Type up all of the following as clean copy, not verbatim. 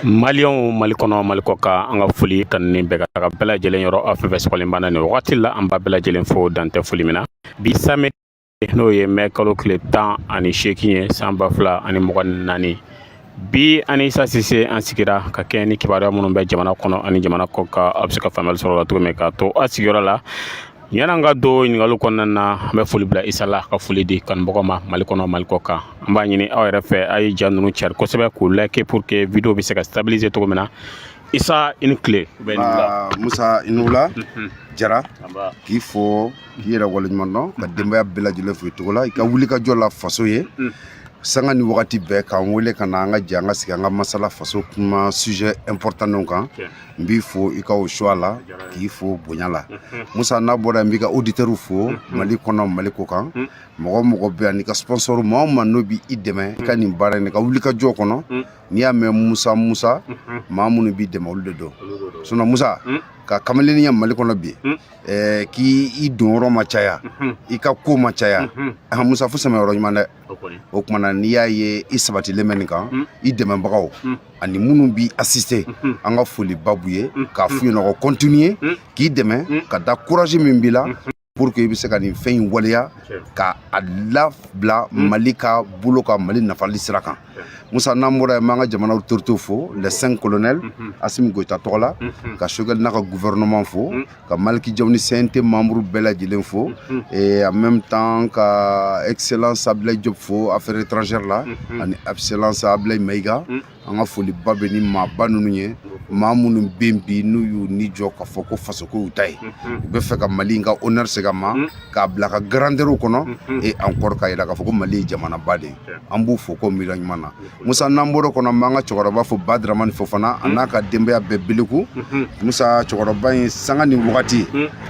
Malion malikono malikoka anga foli tan ni bega ka bela jelen yoro afa skolin bana ni wati la amba bela jelen fo dante foli mina bi same no ye mekalo kle tan ani shekinye samba fla ani mogan nani bi ani sa sise an sigira ka keni kibara munun be jamana kono ani jamana ko ka absika famel soro la to me ka to asigora la yananga do ngalu konna be foli bla isala ka foli di kan bogoma malikono malikoka amba nyini awrf ay jannu cer ko sebe ko leke pour que vidéo bi se ka stabiliser to mena isa une clé Musa inula jara ki fo ki era wala nyamno ka demba bela jule fu to la ka wuli ka jola faso ye sanga ni wakati be ka wole kana nga janga sika nga masala faso kuma sujet important non kan mbi fo ika o choala ki fo bonyala Musa na bora mbi ka auditeur fo mali kono mali ko kan mogo be ani ka sponsor mo man no bi ideme ka ni bare ne ka wuli ka jo kono ni ya me Musa mamunu bi dema ulde do sona Musa ka kamaleni ya mali kono bi ki i donro machaya ika ko machaya Musa fu sama ro nyamane o kuma na ni ya ye isabati lemeni kan i dema bagaw ani munu bi assister anga foli babuye ka fu no continuer ki deme ka da courage min bila pour que ibi se ka ni fen waliya ka adla bla malika buloka mali nafali sirakan Musa namora manga jamana autorité fo les 5 colonels Assimi Goïta tola ka shogal naka gouvernement fo ka malki jawni CNT membre bela jilen fo et en même temps ka excellence Ablaye Diop fo affaires étrangères là ani excellence Ablaye Meiga anga foli babeni ma banunye mamunu bembi nuyu ni joka foko fasoko utai be fe ka mali nga honneur segama ka blaka grandeur kono et encore ka ila ka foko mali jamana bade ambu foko mirany mana Musa namboro kono manga chokoroba fo Badraman Fofana anaka dembe be biliku Musa chokoroba sanga ni wakati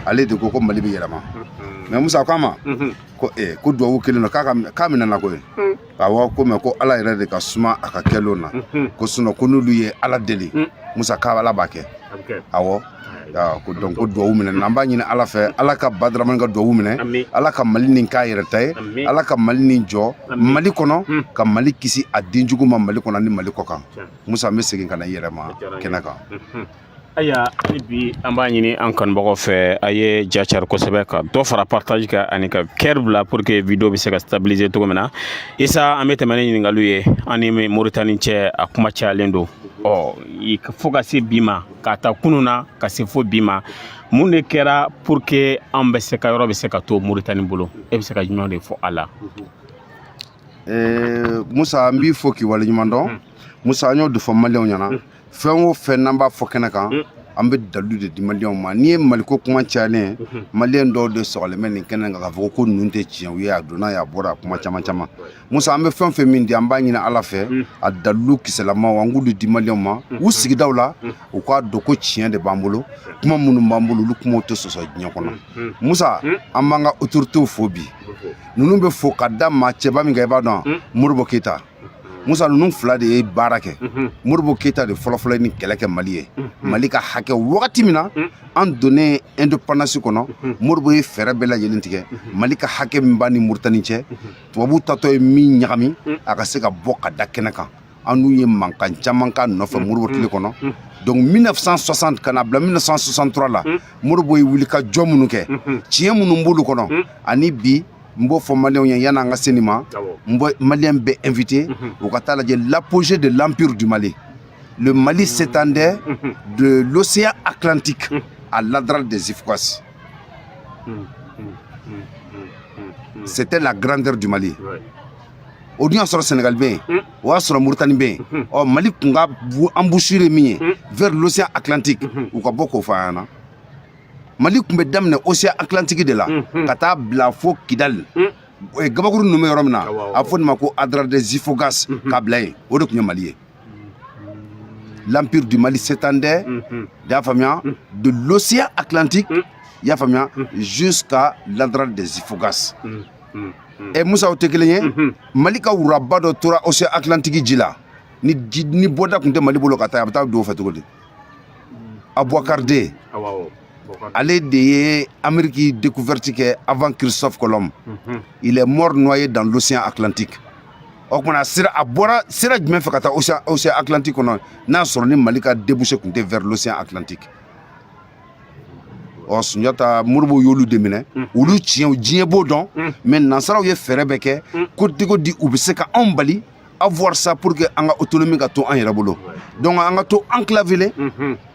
ale de ko mali be yelama mais Musa kama ko do wukele no ka mina na ko awa ko me ko ala ire de ka suma aka kelona ko suno ko nulu ye ala deli Musa ka ala bake awo ya ko donc ko do wumene namba nyina ala fe ala ka Badraman ga do wumene ala ka mali nin ka ire tay ala ka mali nin jo mali kono ka mali kisi adinjugu ma mali kono ni mali kokan Musa me segin kana yere ma kenaka aya bi amba nyini an kan bogo fe aye jachar ko sebe ka do fara partage ka ani ka kerbla pour que vidéo bi se ka stabiliser to mena isa amete mane ni ngaluye ani me Mauritanie che akuma cha lendo i foga se bima ka ta kununa ka se fo bima mun kera pour que ambe se ka yoro be se ka to Mauritanie bolo e be se ka jino de fo ala Musa mbi foki wala nyumando Musa nyo do fo malion nyana fenwo fe namba fo kenaka ambe dalu de malion ma ni maliko kuma chane malien do de sole men kenanga ka fo ko nunte chien wi adona ya bora kuma chama Musa ambe fen fe min di amba nyina ala fe adalu kiselama wangudu di malion ma usigi dawla o kwa do ko chien de bambolo kuma munu bambolo lu kuma to soso nyakono Musa amanga autorité phobie nunu be fo kadama cheba mi ga ibadon Modibo Keita Musa nunu fula de ye baara kɛ Modibo Keita de fɔlɔfɔlɔ ni kɛlɛ kɛ Mali ye Mali ka hakɛ wagati min na an donnen indépendance kɔnɔ Modibo ye fɛɛrɛ bɛɛ lajɛlen tigɛ Mali ka hakɛ min b'a ni Mauritanie cɛ tubabu tatɔ ye min ɲagami a ka se ka bɔ ka da kɛnɛ kan an n'u ye mankan caman ka nɔfɛ Modibo tile kɔnɔ donc 1960 kana bila 1963 la Modibo ye wuli ka jɔ minnu kɛ tiɲɛ minnu b'olu kɔnɔ ani bi mbo fo malien yana nga senima mbo malien be invité au catalogue l'apogée de l'empire du Mali. Le Mali s'étendait de l'océan Atlantique à l'Adral des Ifokas. C'était la grandeur du Mali. Audience sur le Sénégal bien, ou sur la Mauritanie bien, au Mali kunga embouchure mie vers l'océan Atlantique ou ka boko fana. Mali kumbe damne océan Atlantique de la kata bla fo Kidal gabakuru nume yoromna afon mako Adral des Ifogas kablaye o de kunya Mali. L'empire du Mali s'étendait de l'océan Atlantique jusqu'à l'Adral des Ifogas. Et Musa otekelenye Mali ka uraba do tora océan Atlantique jila ni boda kunte Mali bolo kata abata do fetogodi Abouakar de allé de Amérique découverte avant Christophe Colomb. Il est mort noyé dans l'océan Atlantique. o kumana sira a bɔra sira jumɛn fɛ ka taa océan Atlantique kɔnɔ n'a sɔrɔ ni Mali ka débouché kun tɛ vers l'océan Atlantique ɔ Sunjata Moribo y'olu de minɛ olu tiɲɛw diɲɛ b'o dɔn mais nansaraw ye fɛɛrɛ bɛɛ kɛ ko digo di u bɛ se ka anw bali avoir ça pour que an ka autonomie ka to an yɛrɛ bolo donc an ka to enclavé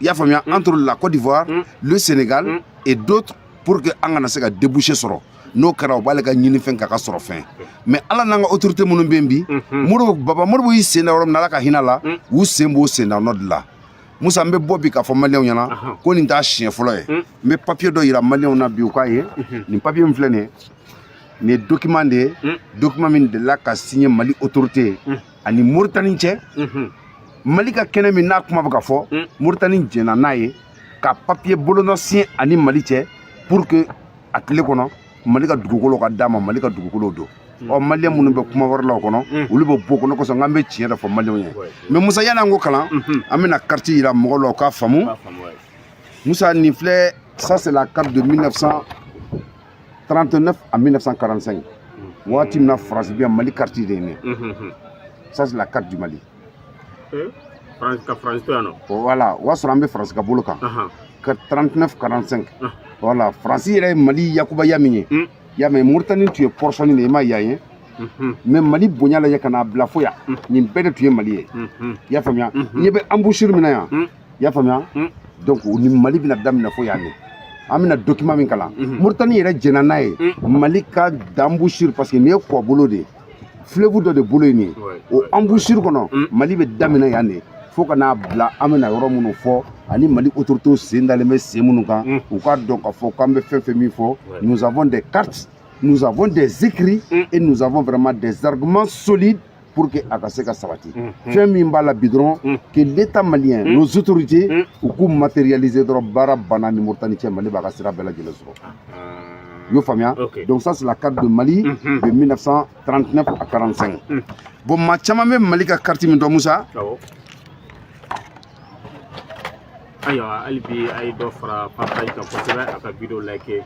i y'a faamuya entre la Côte d'Ivoire le Sénégal et d'autres pour que an kana se ka débouché sɔrɔ n'o kɛra o b'ale ka ɲinifɛn k'a ka sɔrɔ fɛn mais ala n'an ka autorité minnu bɛ yen bi Baba Moribo y'i sen da yɔrɔ min na ala ka hinɛ la u sen b'o sen da nɔ de la Musa n bɛ bɔ bi k'a fɔ maliyɛnw ɲɛna ko nin t'a siɲɛ fɔlɔ ye n bɛ papier dɔ yira maliyɛnw na bi u k'a ye nin papier min filɛ nin ye nin ye document de ye document min delila ka signer Mali autorité ani Mauritanie cɛ Mali ka kɛnɛ min n'a kuma bɛ ka fɔ Mauritanie jɛnna n'a ye ka papier bolonɔ signer ani Mali cɛ pour que a tile kɔnɔ Mali ka dugukolo ka d'a ma Mali ka dugukolo don ɔ maliyɛn minnu bɛ kuma wɛrɛ la o kɔnɔ olu bɛ bɔ o kɔnɔ kosɔn k'an bɛ tiɲɛ de fɔ maliyɛnw ye mais Musa yanni an ko kalan an bɛna carte yira mɔgɔw la o k'a faamu Musa nin filɛ ça c'est la carte de 1939 à 1945 waati min na France bɛ yan Mali carte de ye nin ça c'est la carte du Mali ka France to yan nɔ voilà o y'a sɔrɔ an bɛ France ka bolo kan 39-45 voilà France yɛrɛ ye Mali yakubaya min ye ya mais Mauritanie tun ye portionné de ye i m'a yan ye mais Mali bonya lajɛ ka n'a bila fo yan nin bɛɛ de tun ye Mali ye i y'a faamuya ɲɛ bɛ embouchure min na yan i y'a faamuya donc ni Mali bɛna daminɛ fo yan de an bɛna document min kalan Mauritanie yɛrɛ jɛnna n'a ye Mali ka embouchure parce que nin ye kɔ bolo de ye fleuve dɔ de bolo ye nin ye o embouchure kɔnɔ Mali bɛ daminɛ yan de fo ka n'a bila an bɛna yɔrɔ minnu fɔ ani Mali autorité sen dalen bɛ sen minnu kan u k'a dɔn k'a fɔ k'an bɛ fɛn fɛn min fɔ nous avons des cartes nous avons des écrits et nous avons vraiment des arguments solides pour que a ka se ka sabati fɛn min b'a la bi dɔrɔn que l'état malien nos autorités u k'u matérialiser dɔrɔn baara banna ni Mauritanie cɛ Mali b'a ka sira bɛɛ lajɛlen sɔrɔ yo faamuya donc ça c'est la carte de Mali de 1939 à 45 bon maa caman bɛ Mali ka carte min dɔn Musa ayiwa hali bi a ye dɔ fara partage kan kosɛbɛ a ka video like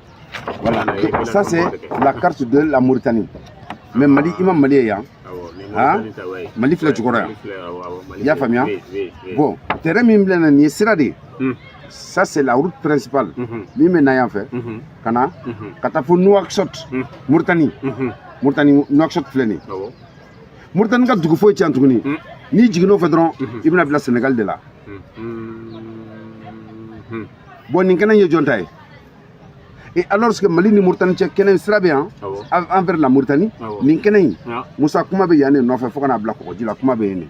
voilà ça c'est la carte de la Mauritanie mais Mali i ma Mali ye yan Mali filɛ jukɔrɔ yan i y'a faamuya bon terrain min filɛ nin ye sira de ye ça c'est la route principale min bɛ na yan fɛ ka na ka taa fo Nouakchott Mauritanie Nouakchott filɛ nin ye Mauritanie ka dugu foyi tɛ yan tuguni n'i jiginn'o fɛ dɔrɔn i bɛna bila Sénégal de la bon nin kɛnɛ ye jɔn ta ye et alors que Mali ni Mauritanie cɛ kɛnɛ sira bɛ yan envers la Mauritanie nin kɛnɛ in Musa kuma bɛ yan de nɔfɛ fo ka n'a bila kɔgɔji la kuma bɛ yen de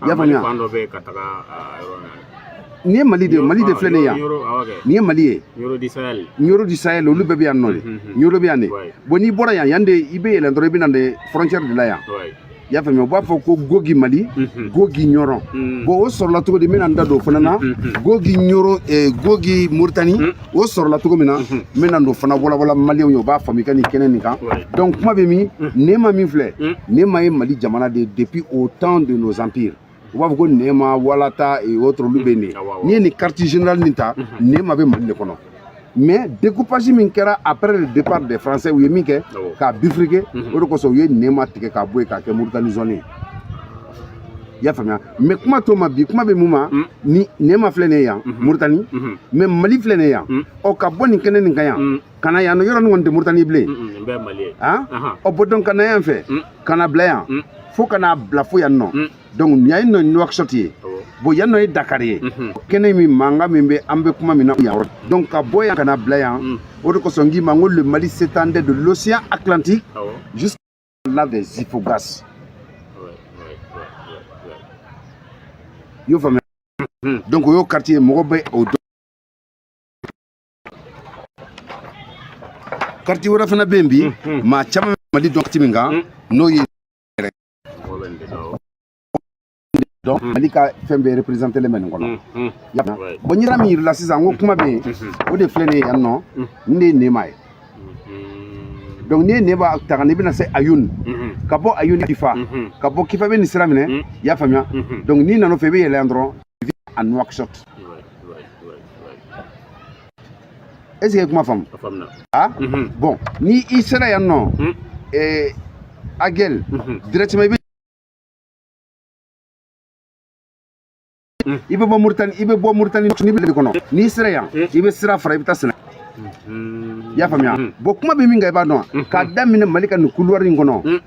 i y'a faamuya nin ye Mali de filɛ nin ye yan nin ye Mali ye Nioro du Sahel olu bɛɛ bɛ yan nɔ de Nioro bɛ yan de bon n'i bɔra yan de i bɛ yɛlɛn dɔrɔn i bɛ na de frontière de la yan i y'a faamuya u b'a fɔ ko Gogi Mali Gogi Nioro bon o sɔrɔla cogo di n bɛna n da don o fana na Gogi Nioro Gogi Mauritanie o sɔrɔla cogo min na n bɛna n'o fana walawala maliyɛnw ye u b'a faamu i ka nin kɛnɛ nin kan donc kuma bɛ min Nema min filɛ Nema ye Mali jamana de depuis au temps de nos empires u b'a fɔ ko Nema Walata et autres olu bɛ nin n'i ye nin carte générale nin ta Nema bɛ Mali de kɔnɔ mais découpage min kɛra après le départ des Français u ye min kɛ k'a bifurquer o de kosɔn u ye Nema tigɛ k'a bɔ yen k'a kɛ Mauritanie zone ye i y'a faamuya mais kuma to ma bi kuma bɛ mun ma ni Nema filɛ nin ye yan Mauritanie mais Mali filɛ nin ye yan ɔ ka bɔ nin kɛnɛ nin kan yan ka na yan nɔ yɔrɔ nin kɔni tɛ Mauritanie bilen ɔ bɔn donc ka na yan fɛ ka na bila yan fo ka n'a bila fo yan nɔ donc yan nɔ Nouakchott ye bon yan nɔ ye Dakar ye kɛnɛ min mankan min bɛ an bɛ kuma min na yan donc ka bɔ yan ka na bila yan o de kosɔn n k'i ma n ko le Mali s'étendait de l'océan Atlantique jusqu'à la des Ifogas i y'o faamuya donc o y'o quartier mɔgɔ bɛ o dɔn quartier wɛrɛ fana bɛ yen bi maa caman bɛ Mali dɔn quartier min kan n'o ye donc Mali ka fɛn bɛɛ représenté len bɛ nin kɔnɔ bon n yɛrɛ min yirila sisan n ko kuma bɛ yen o de filɛ nin ye yan nɔ nin de ye Nema ye donc n'i ye Nema ta ka na i bɛna se Ayoun ka bɔ Ayoun Kifa ka bɔ Kifa bɛ nin sira minɛ i y'a faamuya donc n'i nana o fɛ i bɛ yɛlɛ yan dɔrɔn i bɛ à Nouakchott est-ce que i ye kuma faamu ah bon ni i sera yan nɔ Aguel directement i bɛ bɔ Mauritanie ni bɛ kɔnɔ n'i sera yan i bɛ sira fara i bɛ taa Sénégal i y'a faamuya bon kuma bɛ min kan i b'a dɔn k'a daminɛ Mali ka nin couloir in kɔnɔ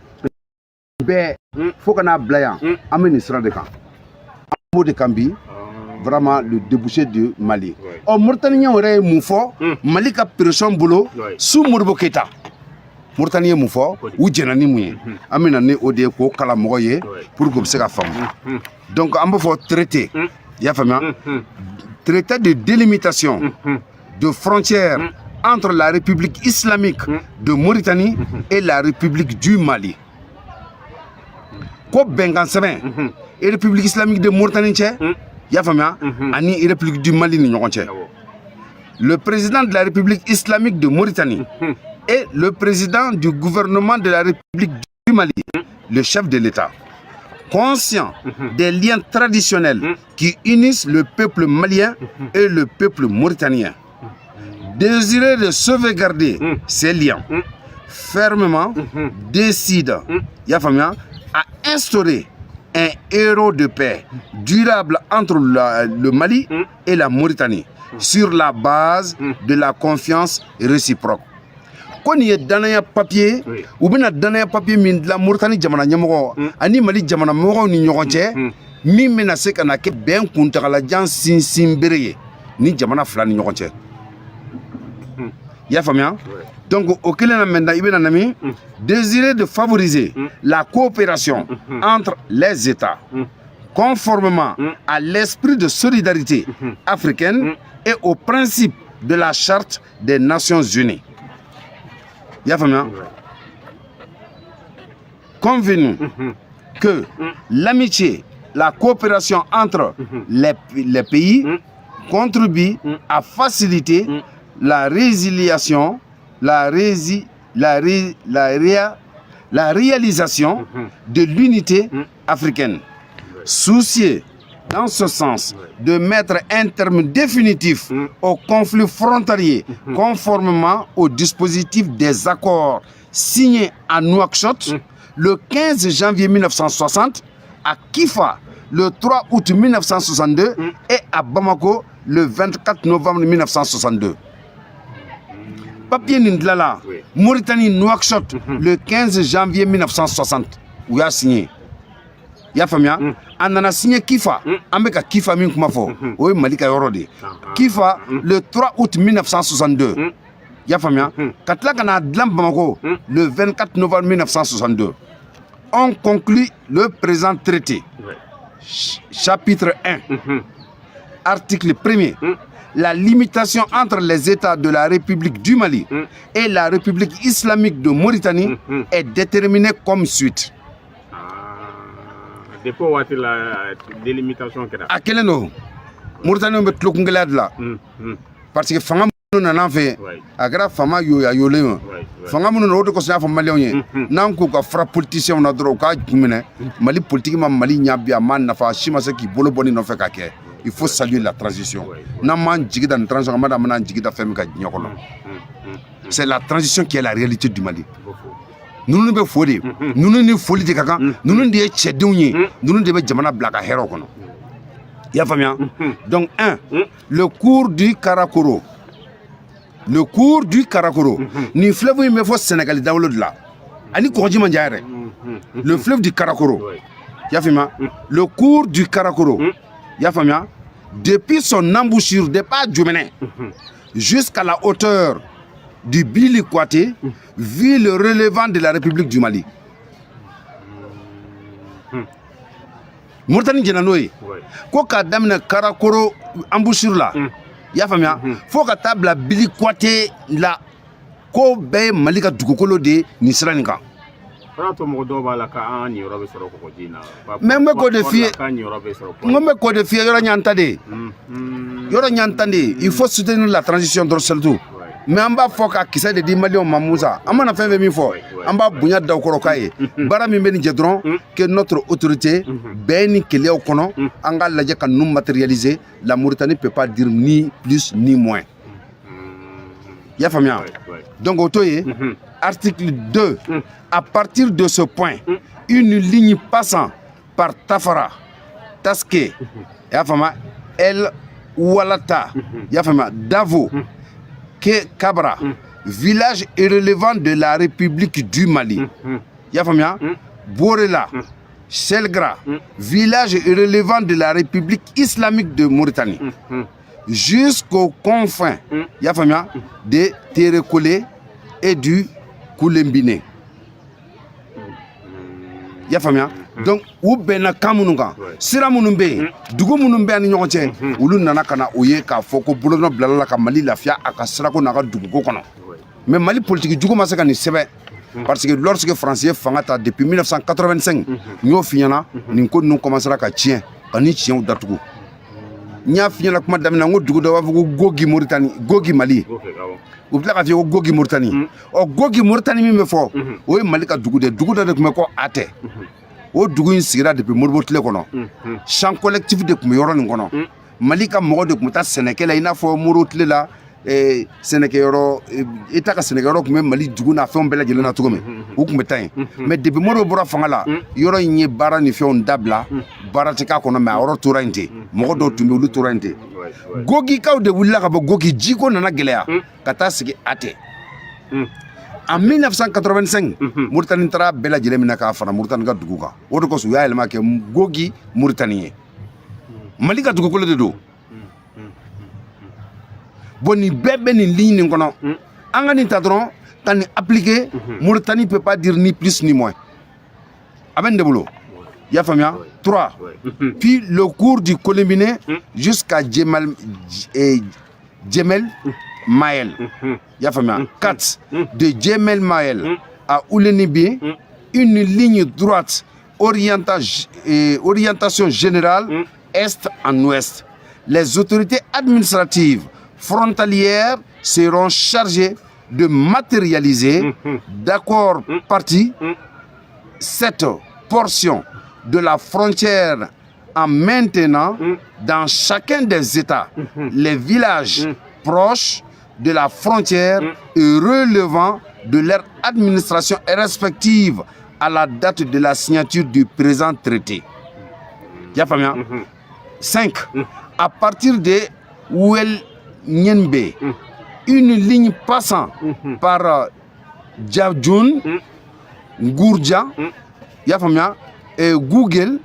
bɛɛ fo ka n'a bila yan an bɛ nin sira de kan an b'o de kan bi vraiment le débouché de Mali Mauritanie yɛrɛ ye mun fɔ Mali ka pression bolo sous Modibo Keïta Mauritanie ye mun fɔ u jɛna ni mun ye an bɛ na ni o de ye k'o kalan mɔgɔ ye pour que u bɛ se ka faamu donc an b'a fɔ traité i y'a faamuya traité de délimitation de frontières entre la République islamique de Mauritanie et la République du Mali ko bɛnkan sɛbɛn République islamique de Mauritanie cɛ i y'a faamuya ani République du Mali ni ɲɔgɔn cɛ le président de la République islamique de Mauritanie et le président du gouvernement de la République du Mali, le chef de l'État, conscient des liens traditionnels qui unissent le peuple malien et le peuple mauritanien, désireux de sauvegarder ces liens, fermement décide à instaurer un héros de paix durable entre le Mali et la Mauritanie sur la base de la confiance réciproque. Ko nin ye danaya papier u bɛna danaya papier min dilan Mauritanie jamana ɲɛmɔgɔ ani Mali jamana mɔgɔw ni ɲɔgɔn cɛ min bɛna se ka na kɛ bɛn kuntagalajan sinsin bere ye ni jamana fila ni ɲɔgɔn cɛ i y'a faamuya donc au kelen na maintenant i bɛna na min désirer de favoriser la coopération entre les États conformément à l'esprit de solidarité africaine et au principe de la Charte des Nations Unies. Convenu que l'amitié, la coopération entre les pays contribue à faciliter la résiliation, la réalisation de l'unité africaine. Soucieux dans ce sens de mettre un terme définitif au conflit frontalier conformément au dispositif des accords signés à Nouakchott le 15 janvier 1960, à Kifa le 3 août 1962 et à Bamako le 24 novembre 1962. Papier Nindlala, Mauritanie Nouakchott le 15 janvier 1960, où il a signé. Ya faamuya an nana signé Kifa an bɛ ka Kifa min kuma fɔ o ye Mali ka yɔrɔ de Kifa le 3 août 1962 ya faamuya ka tila ka na dilan Bamako le 24 novembre 1962 on conclut le présent traité chapitre 1 article 1er la limitation entre les États de la République du Mali et la République islamique de Mauritanie est déterminée comme suite. Depuis waati la délimitation kɛra a kelen don Mauritanie bɛ tulo kungɛlɛya de la parce que fanga minnu nana an fɛ a kɛra fama yolen fanga minnu na o de kosɔn y'a fɔ maliyɛnw ye n'an k'u ka fara politiciens na dɔrɔn u k'a minɛ Mali politique ma Mali ɲɛ bi a ma nafa si ma se k'i bolo bɔ nin nɔfɛ ka kɛ il faut saluer la transition n'an m'an jigi da nin transition kan ma da an bɛn'an jigi da fɛn min ka diɲɛ kɔnɔ c'est la transition qui est la réalité du Mali. Nous bɛ fo de ninnu ni foli de ka kan ninnu de ye cɛdenw ye ninnu de bɛ jamana bila ka hɛrɛw kɔnɔ i y'a faamuya donc le cours du Karakoro ni fleuve in bɛ fɔ Sénégal dawolo de la ani kɔgɔji man jan yɛrɛ le fleuve du Karakoro i y'a faamuya le cours du Karakoro i y'a faamuya depuis son embouchure depuis a Djomɛnɛ jusqu'à la hauteur du Bili Kouaté, ville relevant de la République du Mali. Mauritanie jɛna n'o ye ko k'a daminɛ Karakoro embouchure la i y'a faamuya fo ka taa bila Bili Kouaté la ko bɛɛ ye Mali ka dugukolo de ye nin sira nin kan. Mais n bɛ k'o de f'i ye yɔrɔ ɲan ta de il faut soutenir la transition dɔrɔn surtout. Mais an b'a fɔ ka kisɛ de di maliyɛnw ma Musa an mana fɛn fɛn min fɔ an b'a bonya da u kɔrɔ k'a ye baara min bɛ nin jɛ dɔrɔn que notre autorité bɛɛ ni keleyaw kɔnɔ an k'a lajɛ ka ninnu matérialiser. La Mauritanie peut pas dire ni plus ni moins i y'a faamuya donc o to ye article 2, à partir de ce point, une ligne passant par Tafara, Taské, El Oualata, Davo, Ke Kabra, village irrelevant de la République du Mali, Borela, Selgra, village irrelevant de la République islamique de Mauritanie, jusqu'aux confins de Térékolé et du Koulembine. Donc, ou bena kamununga, sira munumbe, dugu munumbe ani nyonche, ulu nana kana oye ka foko bulono blala ka Mali lafia aka sira ko naga dugu ko kono. Mais Mali politique dugu masaka ni sebe. Parce que lorsque Français fangata depuis 1985, nyo finyana ni ko nous commencera ka tien, ani tien ou datugu. Nya finyana kuma damina ngo dugu da wafu gogi Mauritanie, gogi Mali. Ou bila ka fi gogi Mauritanie. O gogi Mauritanie mi me fo, o Mali ka dugu de kuma ko ate. O dugu in sigira depuis Morbotle kono. Champ collectif de kuma yoro ni kono. Mali ka mogo de kuma ta Sénégal ina fo Morbotle la Sénégal yoro eta ka Sénégal yoro kuma Mali dugu na fon bela jelena to me. O kuma tan. Mais depuis Morbo bora fangala yoro nye bara ni fi on dabla bara tika kono ma oro tourante. Mogo do tumbe lu tourante. Gogi kaw de wula ka bo gogi jiko nana gelea kata sigi ate. En 1985, Mauritanie tara bela jelemina ka fana Mauritanie ka dugu kan. O de koso ya elma ke gogi Mauritanie. Mali ka dugu ko le do. Boni bébé ni ligne kono. Anga ni tadron tan appliquer Mauritanie peut pas dire ni plus ni moins. Aben de boulot. Ya famia 3. Puis le cours du Colombine jusqu'à Djemel Maël. Ya famia 4. De Djemel Maël à Oulenibi, une ligne droite orientation générale est en ouest. Les autorités administratives frontalières seront chargées de matérialiser d'accord parti cette portion de la frontière en maintenant dans chacun des États les villages proches de la frontière et relevant de leur administration respective à la date de la signature du présent traité. 5. À partir de Ouel Nyenbe, une ligne passant par Djadjoun, Gourdja, et Google,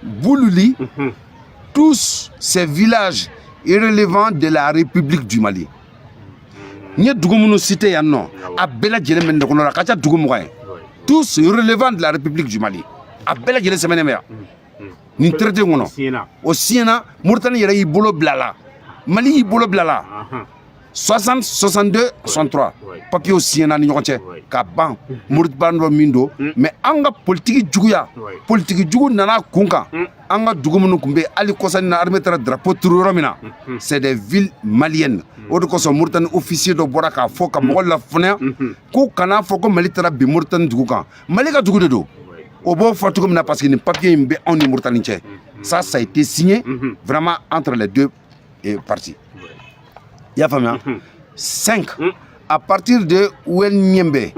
Boulouli, tous ces villages irrelevants de la République du Mali. Nye dugu cité ya non a bela jele men de kono la kacha dugu moyen tous irrelevants de la République du Mali a bela jele semaine mer ni traité ngono o siena Mauritanie yera ibolo blala Mali ibolo blala 60 62 63 papier au siena ni ñokonche ka ban Mauritanie mindo mais anga politique jugu nana kunka anga dugu munu kumbe ali kosani na armée tra drapeau turoromina c'est des villes maliennes. O de koso Mauritanie officier do bora ka fo ka mo la fona ko kana fo ko Mali tara bi Mauritanie dugu kan Mali ka dugu de do o bo fatu comme na parce que ni papier mbe on ni Mauritanie tché ça a été signé vraiment entre les deux parties. Ya famia 5 à partir de Ouel Niembe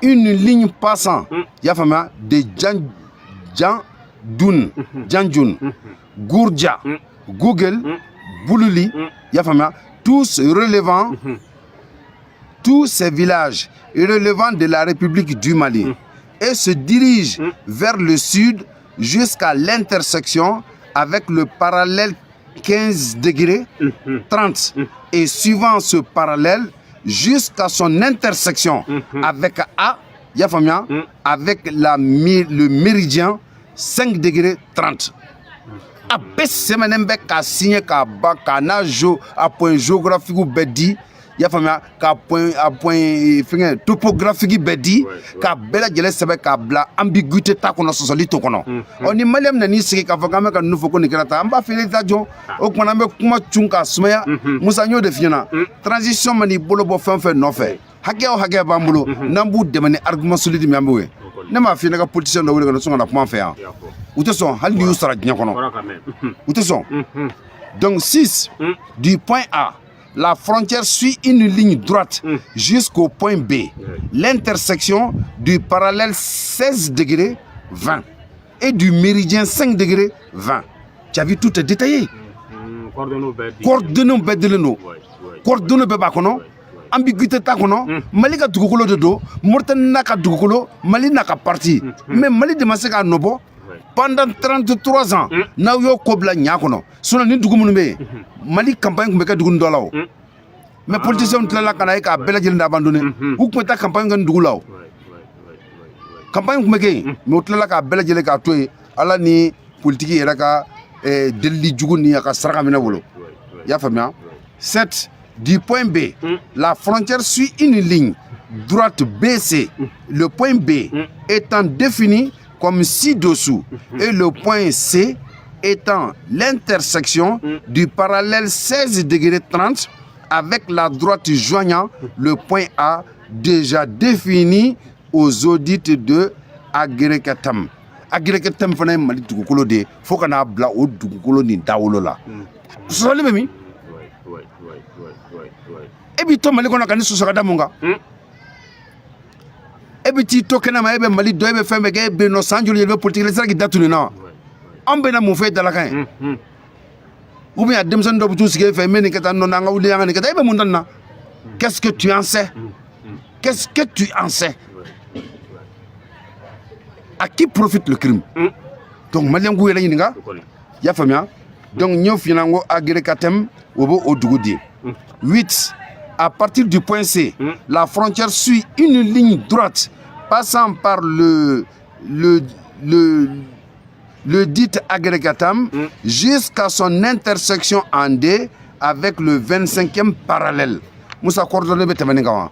une ligne passant ya famia de Djandjoun Gourdja Google Boulouli ya famia tous relevant tous ces villages relevant de la République du Mali et se dirigent vers le sud jusqu'à l'intersection avec le parallèle 15 degrés 30 et suivant ce parallèle jusqu'à son intersection avec avec le méridien 5 degrés 30. A bes semaine ka signé ka ba ka na à point géographique ou bedi ya famia ka point à point topographique bedi ka bela jele sebe ka bla ambiguïté ta kono sosoli to kono oni malem na ni sigi ka fanga me ka nufo ko ni krata amba fele ta jo o kuma me kuma chunka sumaya musa nyo de fiana transition mani bolo bo fanfe no fe hage bambulo nambu de mani argument solide mi ambe ne ma fi na ka politicien do wele ko so na kuma fe ya Outeson, hali yu sara dnya kono. Outeson. Donc 6 du point A la frontière suit une ligne droite jusqu'au point B. L'intersection du parallèle 16 degrés 20 et du méridien 5 degrés 20. Tu as vu, tout est détaillé. Coordonnées beddeleno. Coordonnées bebakono. Ambiguïté takono. Mali ka dugukolo de do. Mauritanie n'a ka dugukolo. Mali n'a ka parti. Mais Mali de Maseka Nobo. Pendant 33 ans, na yo kobla nyakono. Sona ni dugu munu be. Mali campagne ko be ka dugu ndolaw. Mais politiciens tlala kana ka bela jël abandonné. Ou ko ta campagne ngan dugu law. Campagne ko meke. Mais tlala ka bela jël ka toy ala ni politique era ka deli jugu ni ka saraka mina wolo. Ya famia. 7 du point B, la frontière suit une ligne droite BC. Le point B étant défini comme ci-dessous et le point C étant l'intersection du parallèle 16 degrés 30 avec la droite joignant le point A déjà défini aux audits de Agirekatam. Agirekatam fana mali dugukolo de fo kana bla o dugukolo ni dawolo la. So le memi. Ebi to mali kono kan so saka damunga. Ebi ti to kenama ebe mali do ebe fembe ge be no sanjuli ebe politique le sara ki datuni na. Ambe na mo fe dala kan. Ou bien demson do butu sige fe meni kata no nga wuli nga ni kata ebe mundanna. Qu'est-ce que tu en sais? Qu'est-ce que tu en sais? À qui profite le crime? Donc malien ngou yela yinga. Ya famia. Donc nyo finango Agirekatem obo odugudi. 8. À partir du point C, la frontière suit une ligne droite passant par le dit Agirekatam jusqu'à son intersection en D avec le 25e parallèle. Moussa coordonné betemenengawa.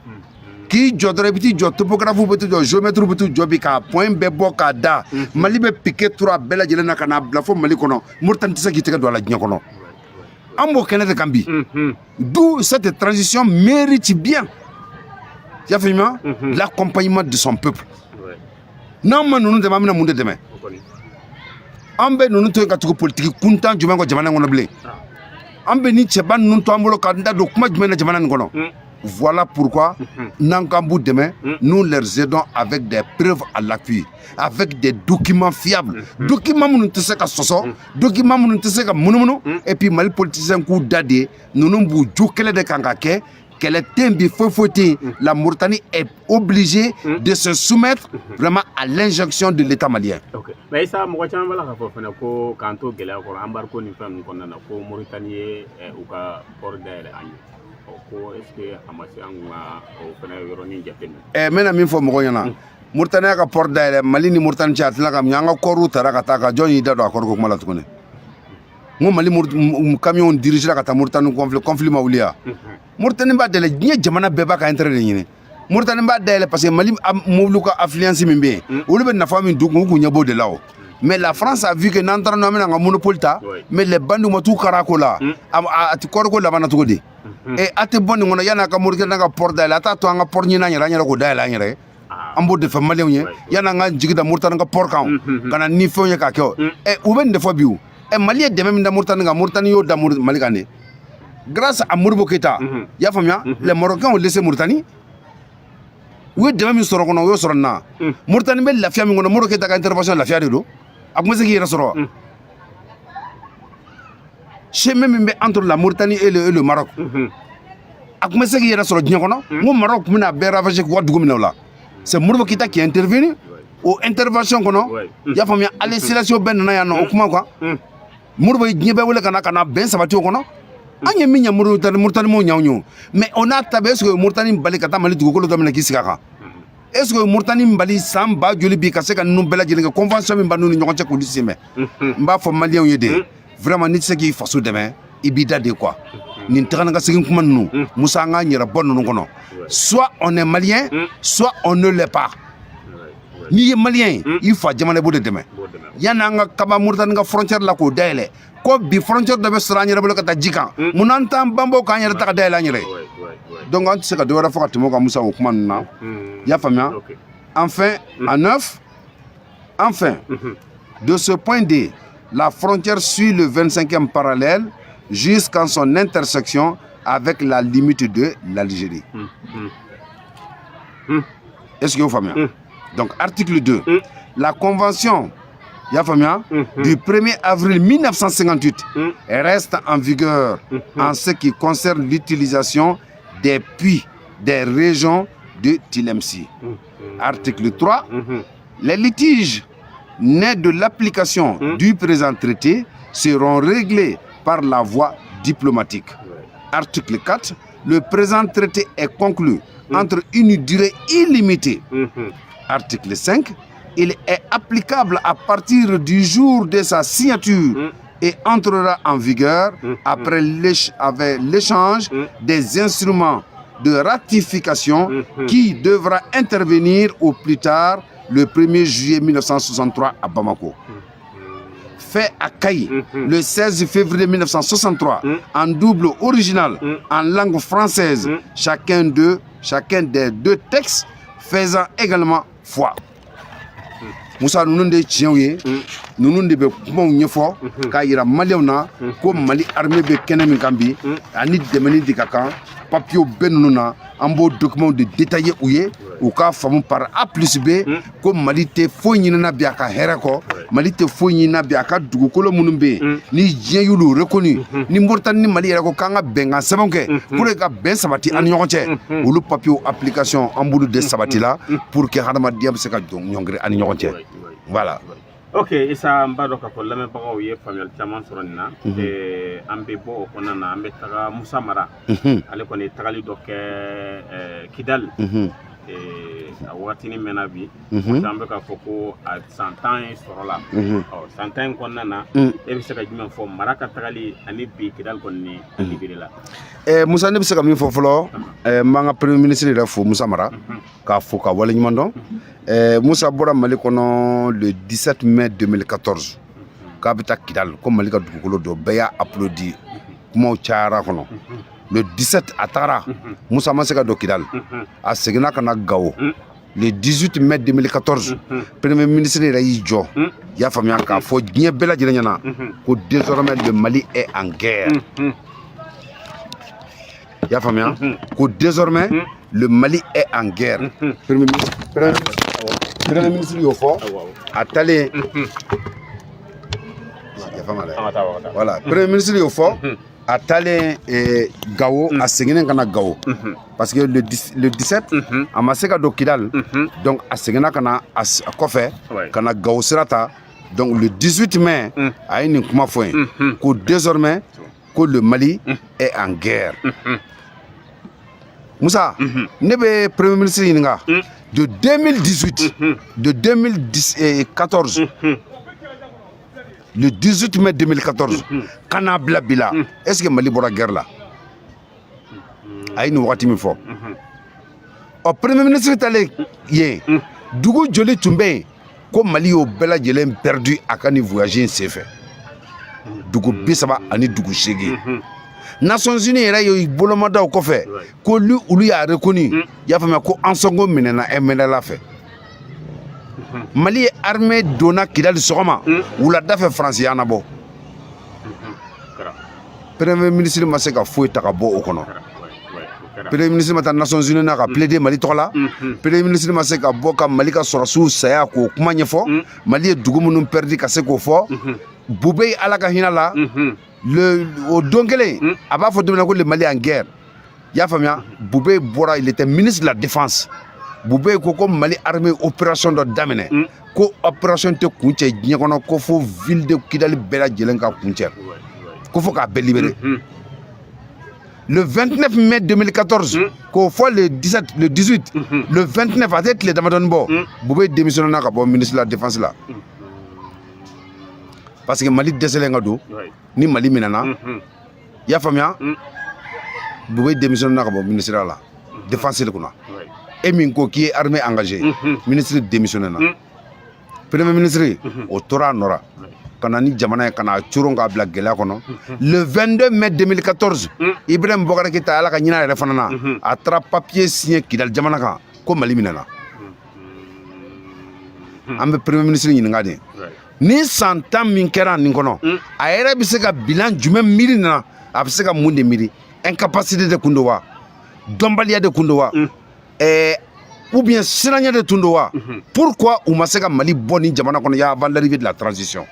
Qui jodre biti jo topographe biti jo géomètre biti jo bi ka point be boka da mali be piqué 3 bela jelena kana blafo mali kono murtan tisa ki tega do la nya kono. Ambo Kenneth Kambi. D'où cette transition mérite bien l'accompagnement de son peuple. Non, mais nous ne devons pas nous demain. Ambe nous ne sommes politique kuntan du mango jamana ngonoble. Ambe ni cheban nous tombolo kanda do kuma jumena jamana ngono. Voilà pourquoi Nankambu demain nous les aidons avec des preuves à l'appui, avec des documents fiables. Documents nous te seka soso, documents nous te seka munumu et puis mal politicien coup d'adé nous nous bougeons qu'elle de kangake qu'elle est tembi fofoti. La Mauritanie est obligée de se soumettre vraiment à l'injonction de l'État malien. Mais ça moi tiens voilà ko kanto gela ko embarco ni fam ko nana ko Mauritanie ou ka port d'air est-ce que amasi anga o fana yoro ni jaten mena min fo mo nyana Mauritanie ka port d'air Mali ni Mauritanie chat la kam nyanga ko ruta ra ka ka joni da do akor ko mala tukune mo Mali camion dirige la ka ta Mauritanie conflit mawliya Mauritanie ba dele nya jamana beba ka intérêt ni Mauritanie ba dele parce que Mali mawlu ka affluence min be o le be na fami du ko nya bo de lawo. Mais la France a vu que n'entre nous un monopole ta mais les bandes mo tout karakola ati korko la bana tukodi et ate bon ngona yana ka Mauritanie ka port d'air ata to nga port ni na nyara ko d'air nyere ambo de famale nye yana nga jigida Mauritanie ka port kan kana ni fo nya ka ko et ou ben de fo biu et Mali de même da Mauritanie yo da Mali kané grâce à Modibo Keïta ya famia les Marocains ont laissé Mauritanie oui de même soro kono yo soro na Mauritanie be la fiami ngono Modibo Keïta ka intervention la fiari do akmese ki rasoro chemin même entre la Mauritanie et le Maroc akmese ki rasoro dnyokono mo Maroc mina be ravager ko dugu mina la c'est Modibo Keïta qui est intervenu au intervention kono ya famia aller sélection ben na ya no kuma quoi Modibo dnyebe wala kana ben sabati kono anye minya Mauritanie mo nyawnyo mais on a tabé ce que Mauritanie bali kata Mali dugukolo do mina kisikaka. Est-ce que Mauritanie mbali samba joli bi kaseka nu bela jeli convention min banu ni ñonce ko disime mba fo malien yede vraiment nit seki faso demain ibida de quoi ni tran nga seki kuma nu musa nga ñira bonno no kono soit on est malien soit on ne l'est pas ni est malien il faut jamane bo de demain yana nga kaba Mauritanie nga frontière la ko dele ko bi frontière de be srañira bo ka ta jika munanta bambo ka ñira ta dele ñire donc on sait que devra faire tout comme ça au commandement ya famia enfin à 9 enfin de ce point D la frontière suit le 25e parallèle jusqu'à son intersection avec la limite de l'Algérie. Est-ce que vous voyez? Donc, article 2. La convention du 1er avril 1958 reste en vigueur en ce qui concerne l'utilisation des puits des régions de Tilemsi. Article 3. Les litiges nés de l'application du présent traité seront réglés par la voie diplomatique. Article 4. Le présent traité est conclu entre une durée illimitée. Article 5. Il est applicable à partir du jour de sa signature et entrera en vigueur après l'échange des instruments de ratification qui devra intervenir au plus tard le 1er juillet 1963 à Bamako. Fait à Caï le 16 février 1963 en double original en langue française, chacun des deux textes faisant également foi. Moussa nous de tienouye nous de be kumaw ɲɛfɔ k'a yira maliyɛnw na ko Mali armée be kɛnɛ min kan bi ani dɛmɛni de ka kan papiers bɛɛ ninnu na an b'o documents de détailler u ye u k'a faamu par A plus B ko Mali tɛ foyi ɲinina bi a ka hɛrɛ kɔ Mali tɛ foyi ɲinina bi a ka dugukolo minnu bɛ yen ni diɲɛ y'olu reconnu ni Mauritanie ni Mali yɛrɛ ko k'an ka bɛnkan sɛbɛnw kɛ pour que ka bɛn sabati an ni ɲɔgɔn cɛ olu papiers application an b'olu de sabati la pour que hadamadenya bɛ se ka ɲɔngiri an ni ɲɔgɔn cɛ. Voilà. Ok, Issa Mbado ka fɔlɔ lamɛnbagaw ye faamuyali caman sɔrɔ nin na an bɛ bɔ o kɔnɔna na an bɛ taga Musa Mara ale kɔni ye tagali dɔ kɛ Kidal a wagatinin mɛnna bi an bɛ ka fɔ ko a san 10 ye sɔrɔ la san 10 in kɔnɔna na e bɛ se ka jumɛn fɔ Mara ka tagali ani bi Kidal kɔni ni Libere la? Musa ne bɛ se ka min fɔ fɔlɔ n b'an ka premier ministre yɛrɛ fo Musa Mara k'a fo ka waleɲuman dɔn. Moussa bɔra Mali kɔnɔ le 17 mai 2014 k'a bɛ taa Kidal ko Mali ka dugukolo dɔ bɛɛ y'a applaudi kumaw cayara kɔnɔ. Le 17 a tagara Moussa ma se ka don Kidal a seginna ka na Gao. Le 18 mai 2014 premier ministre yɛrɛ y'i jɔ i y'a faamuya k'a fɔ diɲɛ bɛɛ lajɛlen ɲɛna ko désormais le Mali est en guerre. I y'a faamuya ko désormais le Mali est en guerre. Premier ministre y'o fɔ a taalen voilà premier ministre y'o fɔ a taalen Gao a seginnen ka na Gao parce que le 17 a ma se ka don Kidal donc a seginna ka na a kɔfɛ ka na Gao sira ta donc le 18 mai a ye nin kuma fɔ yen ko désormais ko le Mali est en guerre. Moussa ne bɛ premier ministre ɲininka de 2018 de 2014 le 18 mai 2014 ka n'a bila bi la est-ce que Mali bɔra guerre la a ye nin wagati min fɔ ɔ premier ministre taalen yen dugu joli tun bɛ yen ko Mali y'o bɛɛ lajɛlen perdu a ka nin voyage in senfɛ dugu 30 ani dugu 8. Nations Unies yɛrɛ ye bolomadaw kɔfɛ ko olu y'a reconnu y'a faamuya ko an sɔngo minɛna MNLA fɛ Mali ye armée donna Kidal sɔgɔma wulada fɛ France y'a nabɔ premier ministre ma se ka foyi ta ka bɔ o kɔnɔ premier ministre ma taa Nations Unies na ka plaider Mali tɔgɔ la premier ministre ma se ka bɔ ka Mali ka sɔrɔsiw saya k'o kuma ɲɛfɔ Mali ye dugu minnu perdu ka se k'o fɔ Bubé ala ka hinɛ la au don kelen a b'a fɔ don min na ko le Mali en guerre i y'a faamuya Bubé bɔra il était ministre de la défense Bubé ko ko Mali armée opération dɔ daminɛ ko opération tɛ kuncɛ diɲɛ kɔnɔ ko fo ville de Kidal bɛɛ lajɛlen ka kuncɛ ko fo k'a bɛɛ libérer le 29 mai 2014 k'o fɔ le 17 le 18 le 29 a tɛ tile damadɔni bɔ Bubé démissionna ka bɔ ministre de la défense la parce que Mali dɛsɛlen ka don ni Mali minɛna i y'a faamuya Bubé démissionna ka bɔ ministère la défense de kunna et min ko k'i ye armée engagée ministre démissionné na premier ministre o tora nora kana ni jamana ye kana coron k'a bila gɛlɛya kɔnɔ le 22 mai 2014 Ibrahim Boubacar Keïta ala ka ɲin'a yɛrɛ fana na a taara papier signé Kidal jamana kan ko Mali minɛna an bɛ premier ministre ɲininka de ni san 10 min kɛra nin kɔnɔ a yɛrɛ bɛ se ka bilan jumɛn miiri na a bɛ se ka mun de miiri incapacité de kundo wa dɔnbaliya de kundo wa ou bien siranya de tundo wa pourquoi u ma se ka Mali bɔ ni jamana kɔnɔ ya avant l'arrivée de la transition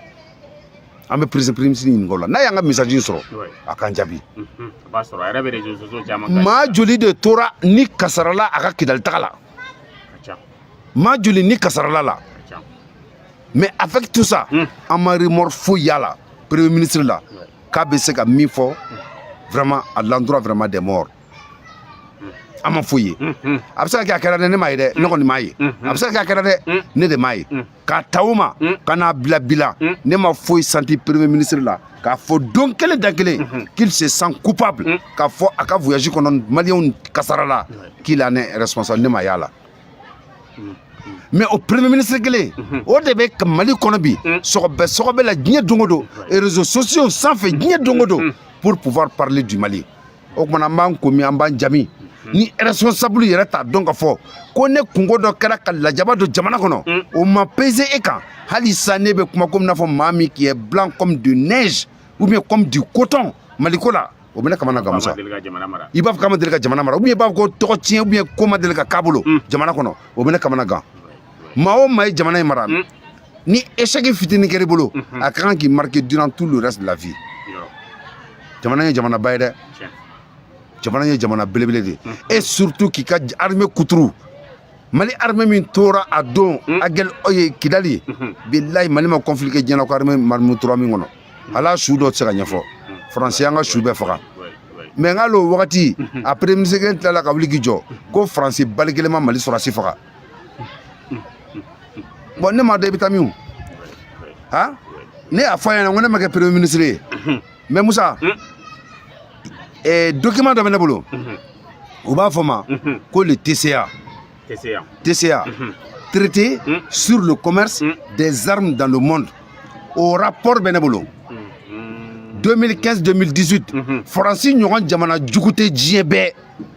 an bɛ président ministre ɲininka o la n'a y'an ka message sɔrɔ a k'an jaabi maa joli de tora ni kasarala a ka kidali taga la maa joli ni kasarala la mais avec tout ça an ma remords foyi y'a la premier ministre la k'a bɛ se ka min fɔ vraiment à l'endroit vraiment des morts an ma foyi ye a bɛ se ka kɛ a kɛra dɛ ne m'a ye dɛ ne kɔni m'a ye a bɛ se ka kɛ a kɛra dɛ ne de m'a ye k'a ta o ma ka n'a bila bi la ne ma foyi santi premier ministre la k'a fɔ don kelen da kelen qu'il se sent coupable k'a fɔ a ka voyage kɔnɔ maliyɛnw kasara la qu'il en est responsable ne ma y'a la mais au premier ministre kelen o de bɛ Mali kɔnɔ bi sɔgɔbɛ la diɲɛ don o don et réseaux sociaux sanfɛ diɲɛ don o don pour pouvoir parler du Mali o kumana an b'an komi an b'an jami ni responsable yɛrɛ t'a dɔn ka fɔ ko ne kungo dɔ kɛra ka lajaba don jamana kɔnɔ o ma pese e kan hali sa ne bɛ kuma komi n'a fɔ maa min qui est blanc comme de neige ou bien comme du coton Maliko la o bɛ ne kamana gan musa i b'a fɔ k'a ma deli ka jamana mara ou bien i b'a fɔ ko tɔgɔ tiɲɛ ou bien ko ma deli ka k'a bolo jamana kɔnɔ o bɛ ne kamana gan maa o maa ye jamana in mara ni échec fitinin kɛr'i bolo a ka kan k'i marquer durant tout le reste de la vie jamana ye jamana ba ye dɛ jamana ye jamana belebele de et surtout k'i ka armée kuturu Mali armée min tora a don a gɛl Kidali bilahi Mali ma conflit kɛ diɲɛ na ko armée min tora min kɔnɔ ala su dɔ tɛ se ka ɲɛfɔ français y'an ka su bɛɛ faga mais n o wagati a premier ministre kelen tilala ka wuli k'i jɔ ko français bali kelen ma Mali sɔrɔsi faga bon ne m'a dɔn i bɛ taa min han ne y'a fɔ a ɲɛna ko ne ma kɛ premier ministre ye mais Musa document dɔ bɛ ne bolo u b'a fɔ ma ko le TCA traité sur le commerce des armes dans le monde au rapport bɛ ne bolo 2015-2018 Faransi ɲɔgɔn jamana jugu tɛ diɲɛ bɛɛ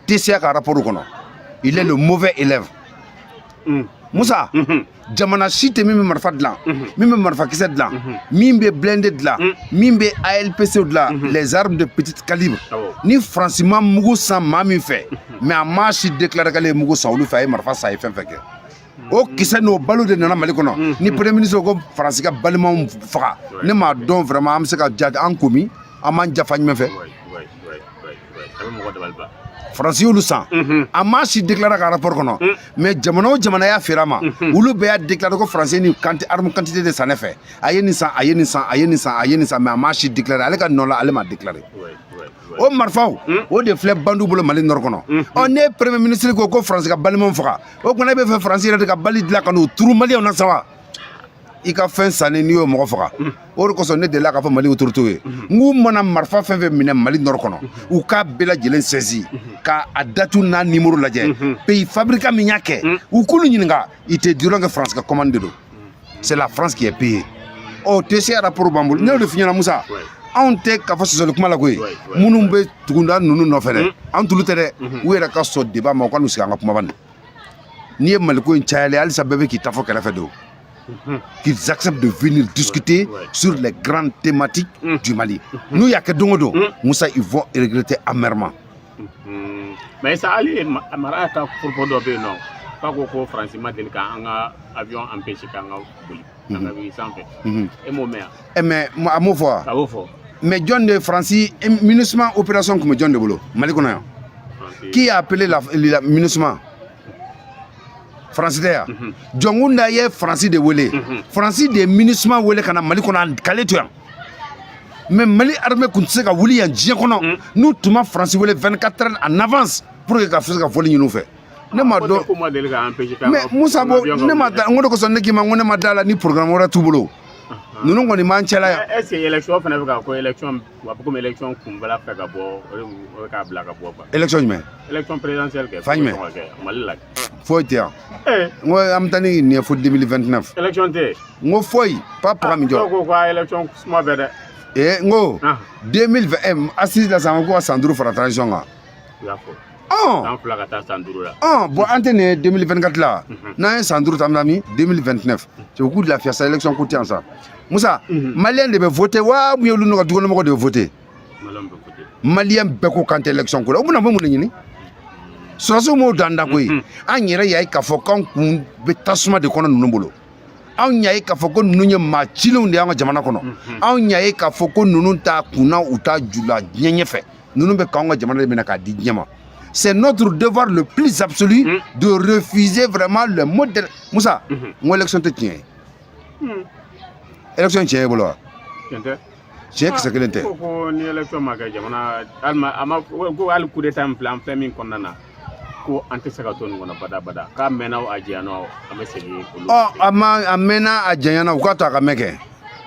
TCA ka rapport kɔnɔ il est le mauvais élève Musa jamana si tɛ min bɛ marifa dilan min bɛ marifakisɛ dilan min bɛ blindé dilan min bɛ ALPC dilan les armes de petite calibre ni Faransi ma mugu san maa min fɛ mais a ma si déclaré k'ale ye mugu san olu fɛ a ye marifa san a ye fɛn fɛn kɛ o kisɛ n'o balo de nana Mali kɔnɔ ni premier ministre ko Faransi ka balimaw faga ne m'a dɔn vraiment an bɛ se ka ja an komi an b'an jafa ɲuman fɛ Faransi y'olu san a ma si déclaré ka rapport kɔnɔ mais jamana o jamana y'a feere a ma olu bɛɛ y'a déclaré ko Faransi ni arme quantité de san ne fɛ a ye nin san a ye nin san a ye nin san a ye nin san mais a ma si déclaré ale ka nɔ la ale m'a déclaré o marifaw o de filɛ bandu bolo Mali nord kɔnɔ ɔ ne premier ministre ko Faransi ka balimaw faga o kumana e bɛ fɛ Faransi yɛrɛ de ka bali dilan ka n'o turu maliyɛnw na sa wa i ka fɛn sanni n'i y'o mɔgɔ faga o de kosɔn ne delila k'a fɔ Mali autorité ye n k'u mana marifa fɛn fɛn minɛ Mali nord kɔnɔ u k'a bɛɛ lajɛlen saisi ka a date n'a numéro lajɛ pays fabricant min y'a kɛ u k'olu ɲininka il te diront que France ka commande de don c'est la France qui est payée ɔ TCA rapport b'an bolo ne y'o de f'i ɲɛna Musa anw tɛ k'a fɔ sɔsɔli kuma la koyi minnu bɛ tugunda ninnu nɔfɛ dɛ an tulu tɛ dɛ u yɛrɛ ka sɔn débat ma u ka n'u sigi an ka kumaba nin n'i ye Maliko in cayalen halisa bɛɛ bɛ k'i ta fɔ kɛrɛfɛ de o qu'ils acceptent de venir discuter sur les grandes thématiques du Mali. Nous, il y a que Dongodo. Moussa, ils vont regretter amèrement. Mais ça allait, Marata, pour Podobe, non. Pas beaucoup français, mais un avion empêché qu'un et mon mère. Mais, à mon foi. Mais John de Francis, MINUSMA opération comme John de Bolo, Malikonayan. Qui a appelé la MINUSMA? Francis Jongunda ye Francis de Wele. Francis de MINUSMA Wele kana Mali kona kale to yan. Mais Mali armée kun se ka wuli yan diɲɛ kɔnɔ. Nous tuma Francis Wele 24 heures en avance pour que ka fese ka foli ɲinu fɛ. Ne ma dɔn. Mais Musa bo ne ma da ngodo ko son ne ki ma ngone ma dala ni programme wara tu bolo. Nunu ngoni man cɛla yan. Est-ce que élection fana bɛ ka ko élection wa comme élection kunbala fɛ ka bɔ o ka bila ka bɔ ba. Élection jumɛn? Élection présidentielle kɛ. Fa jumɛn? Mali la. Foyi tɛ yan. N ko an bɛ taa ni nin ye fo 2029. Élection tɛ. N ko foyi pas programme min jɔ. Ko ko élection suma bɛ dɛ. N ko 2020 assise la san ko ka san 5 fara transition kan. I y'a fɔ. San 2 ka taa san 5 la. Bon an tɛ nin 2024 la n'an ye san 5 ta min 2029 c'est beaucoup de lafiya sa élection ko tɛ yan sa. Musa maliyɛn de bɛ voter wa ou bien olu n'u ka dukɔnɔmɔgɔw de bɛ voter. malien bɛɛ ko kan tɛ élection ko la o bɛna bɔ mun de ɲini sɔrɔsiw m'o dan da ko ye an yɛrɛ y'a ye k'a fɔ k'anw kun bɛ tasuma de kɔnɔ ninnu bolo anw y'a ye k'a fɔ ko ninnu ye maa cilenw de y'an ka jamana kɔnɔ anw y'a ye k'a fɔ ko ninnu t'a kunna u t'a jula diɲɛ ɲɛfɛ ninnu bɛ k'anw ka jamana de minɛ k'a di diɲɛ ma c'est notre devoir le plus absolu de refuser vraiment le modèle Moussa n ko élection tɛ tiɲɛ ye élection tiɲɛ ye bolo wa tiɲɛ kisɛ kelen tɛ ko ni élection ma kɛ jamana ko hali coup d'état min filɛ an filɛ min kɔnɔna na ko an tɛ se ka to nin kɔnɔ bada k'a mɛnna a janyana an bɛ segin olu a mɛnna a janyana u ka to a ka mɛn kɛ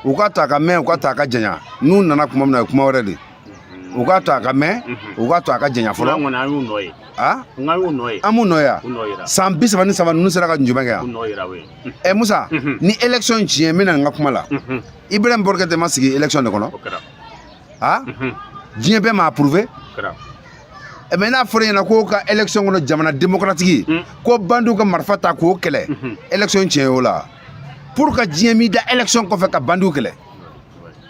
u ka to a ka mɛn u ka to a ka janya n'u nana kuma min na o ye kuma wɛrɛ de u ka to a ka mɛn u ka to a ka janya fɔlɔ an y'u nɔ ye an y'u nɔ ye an m'u nɔ ye san 33 ninnu sera ka jumɛn kɛ yan Musa ni élection tiɲɛ n bɛna n ka kuma la Ibrahim Boubacar ma sigi élection de kɔnɔ diɲɛ bɛɛ m'a approuvé mais n'a fɔra ɲɛna ko ka élection kɔnɔ jamana démocratique ko bandiw ka marifa ta k'o kɛlɛ élection tiɲɛ o la pour ka diɲɛ min da élection kɔfɛ ka bandiw kɛlɛ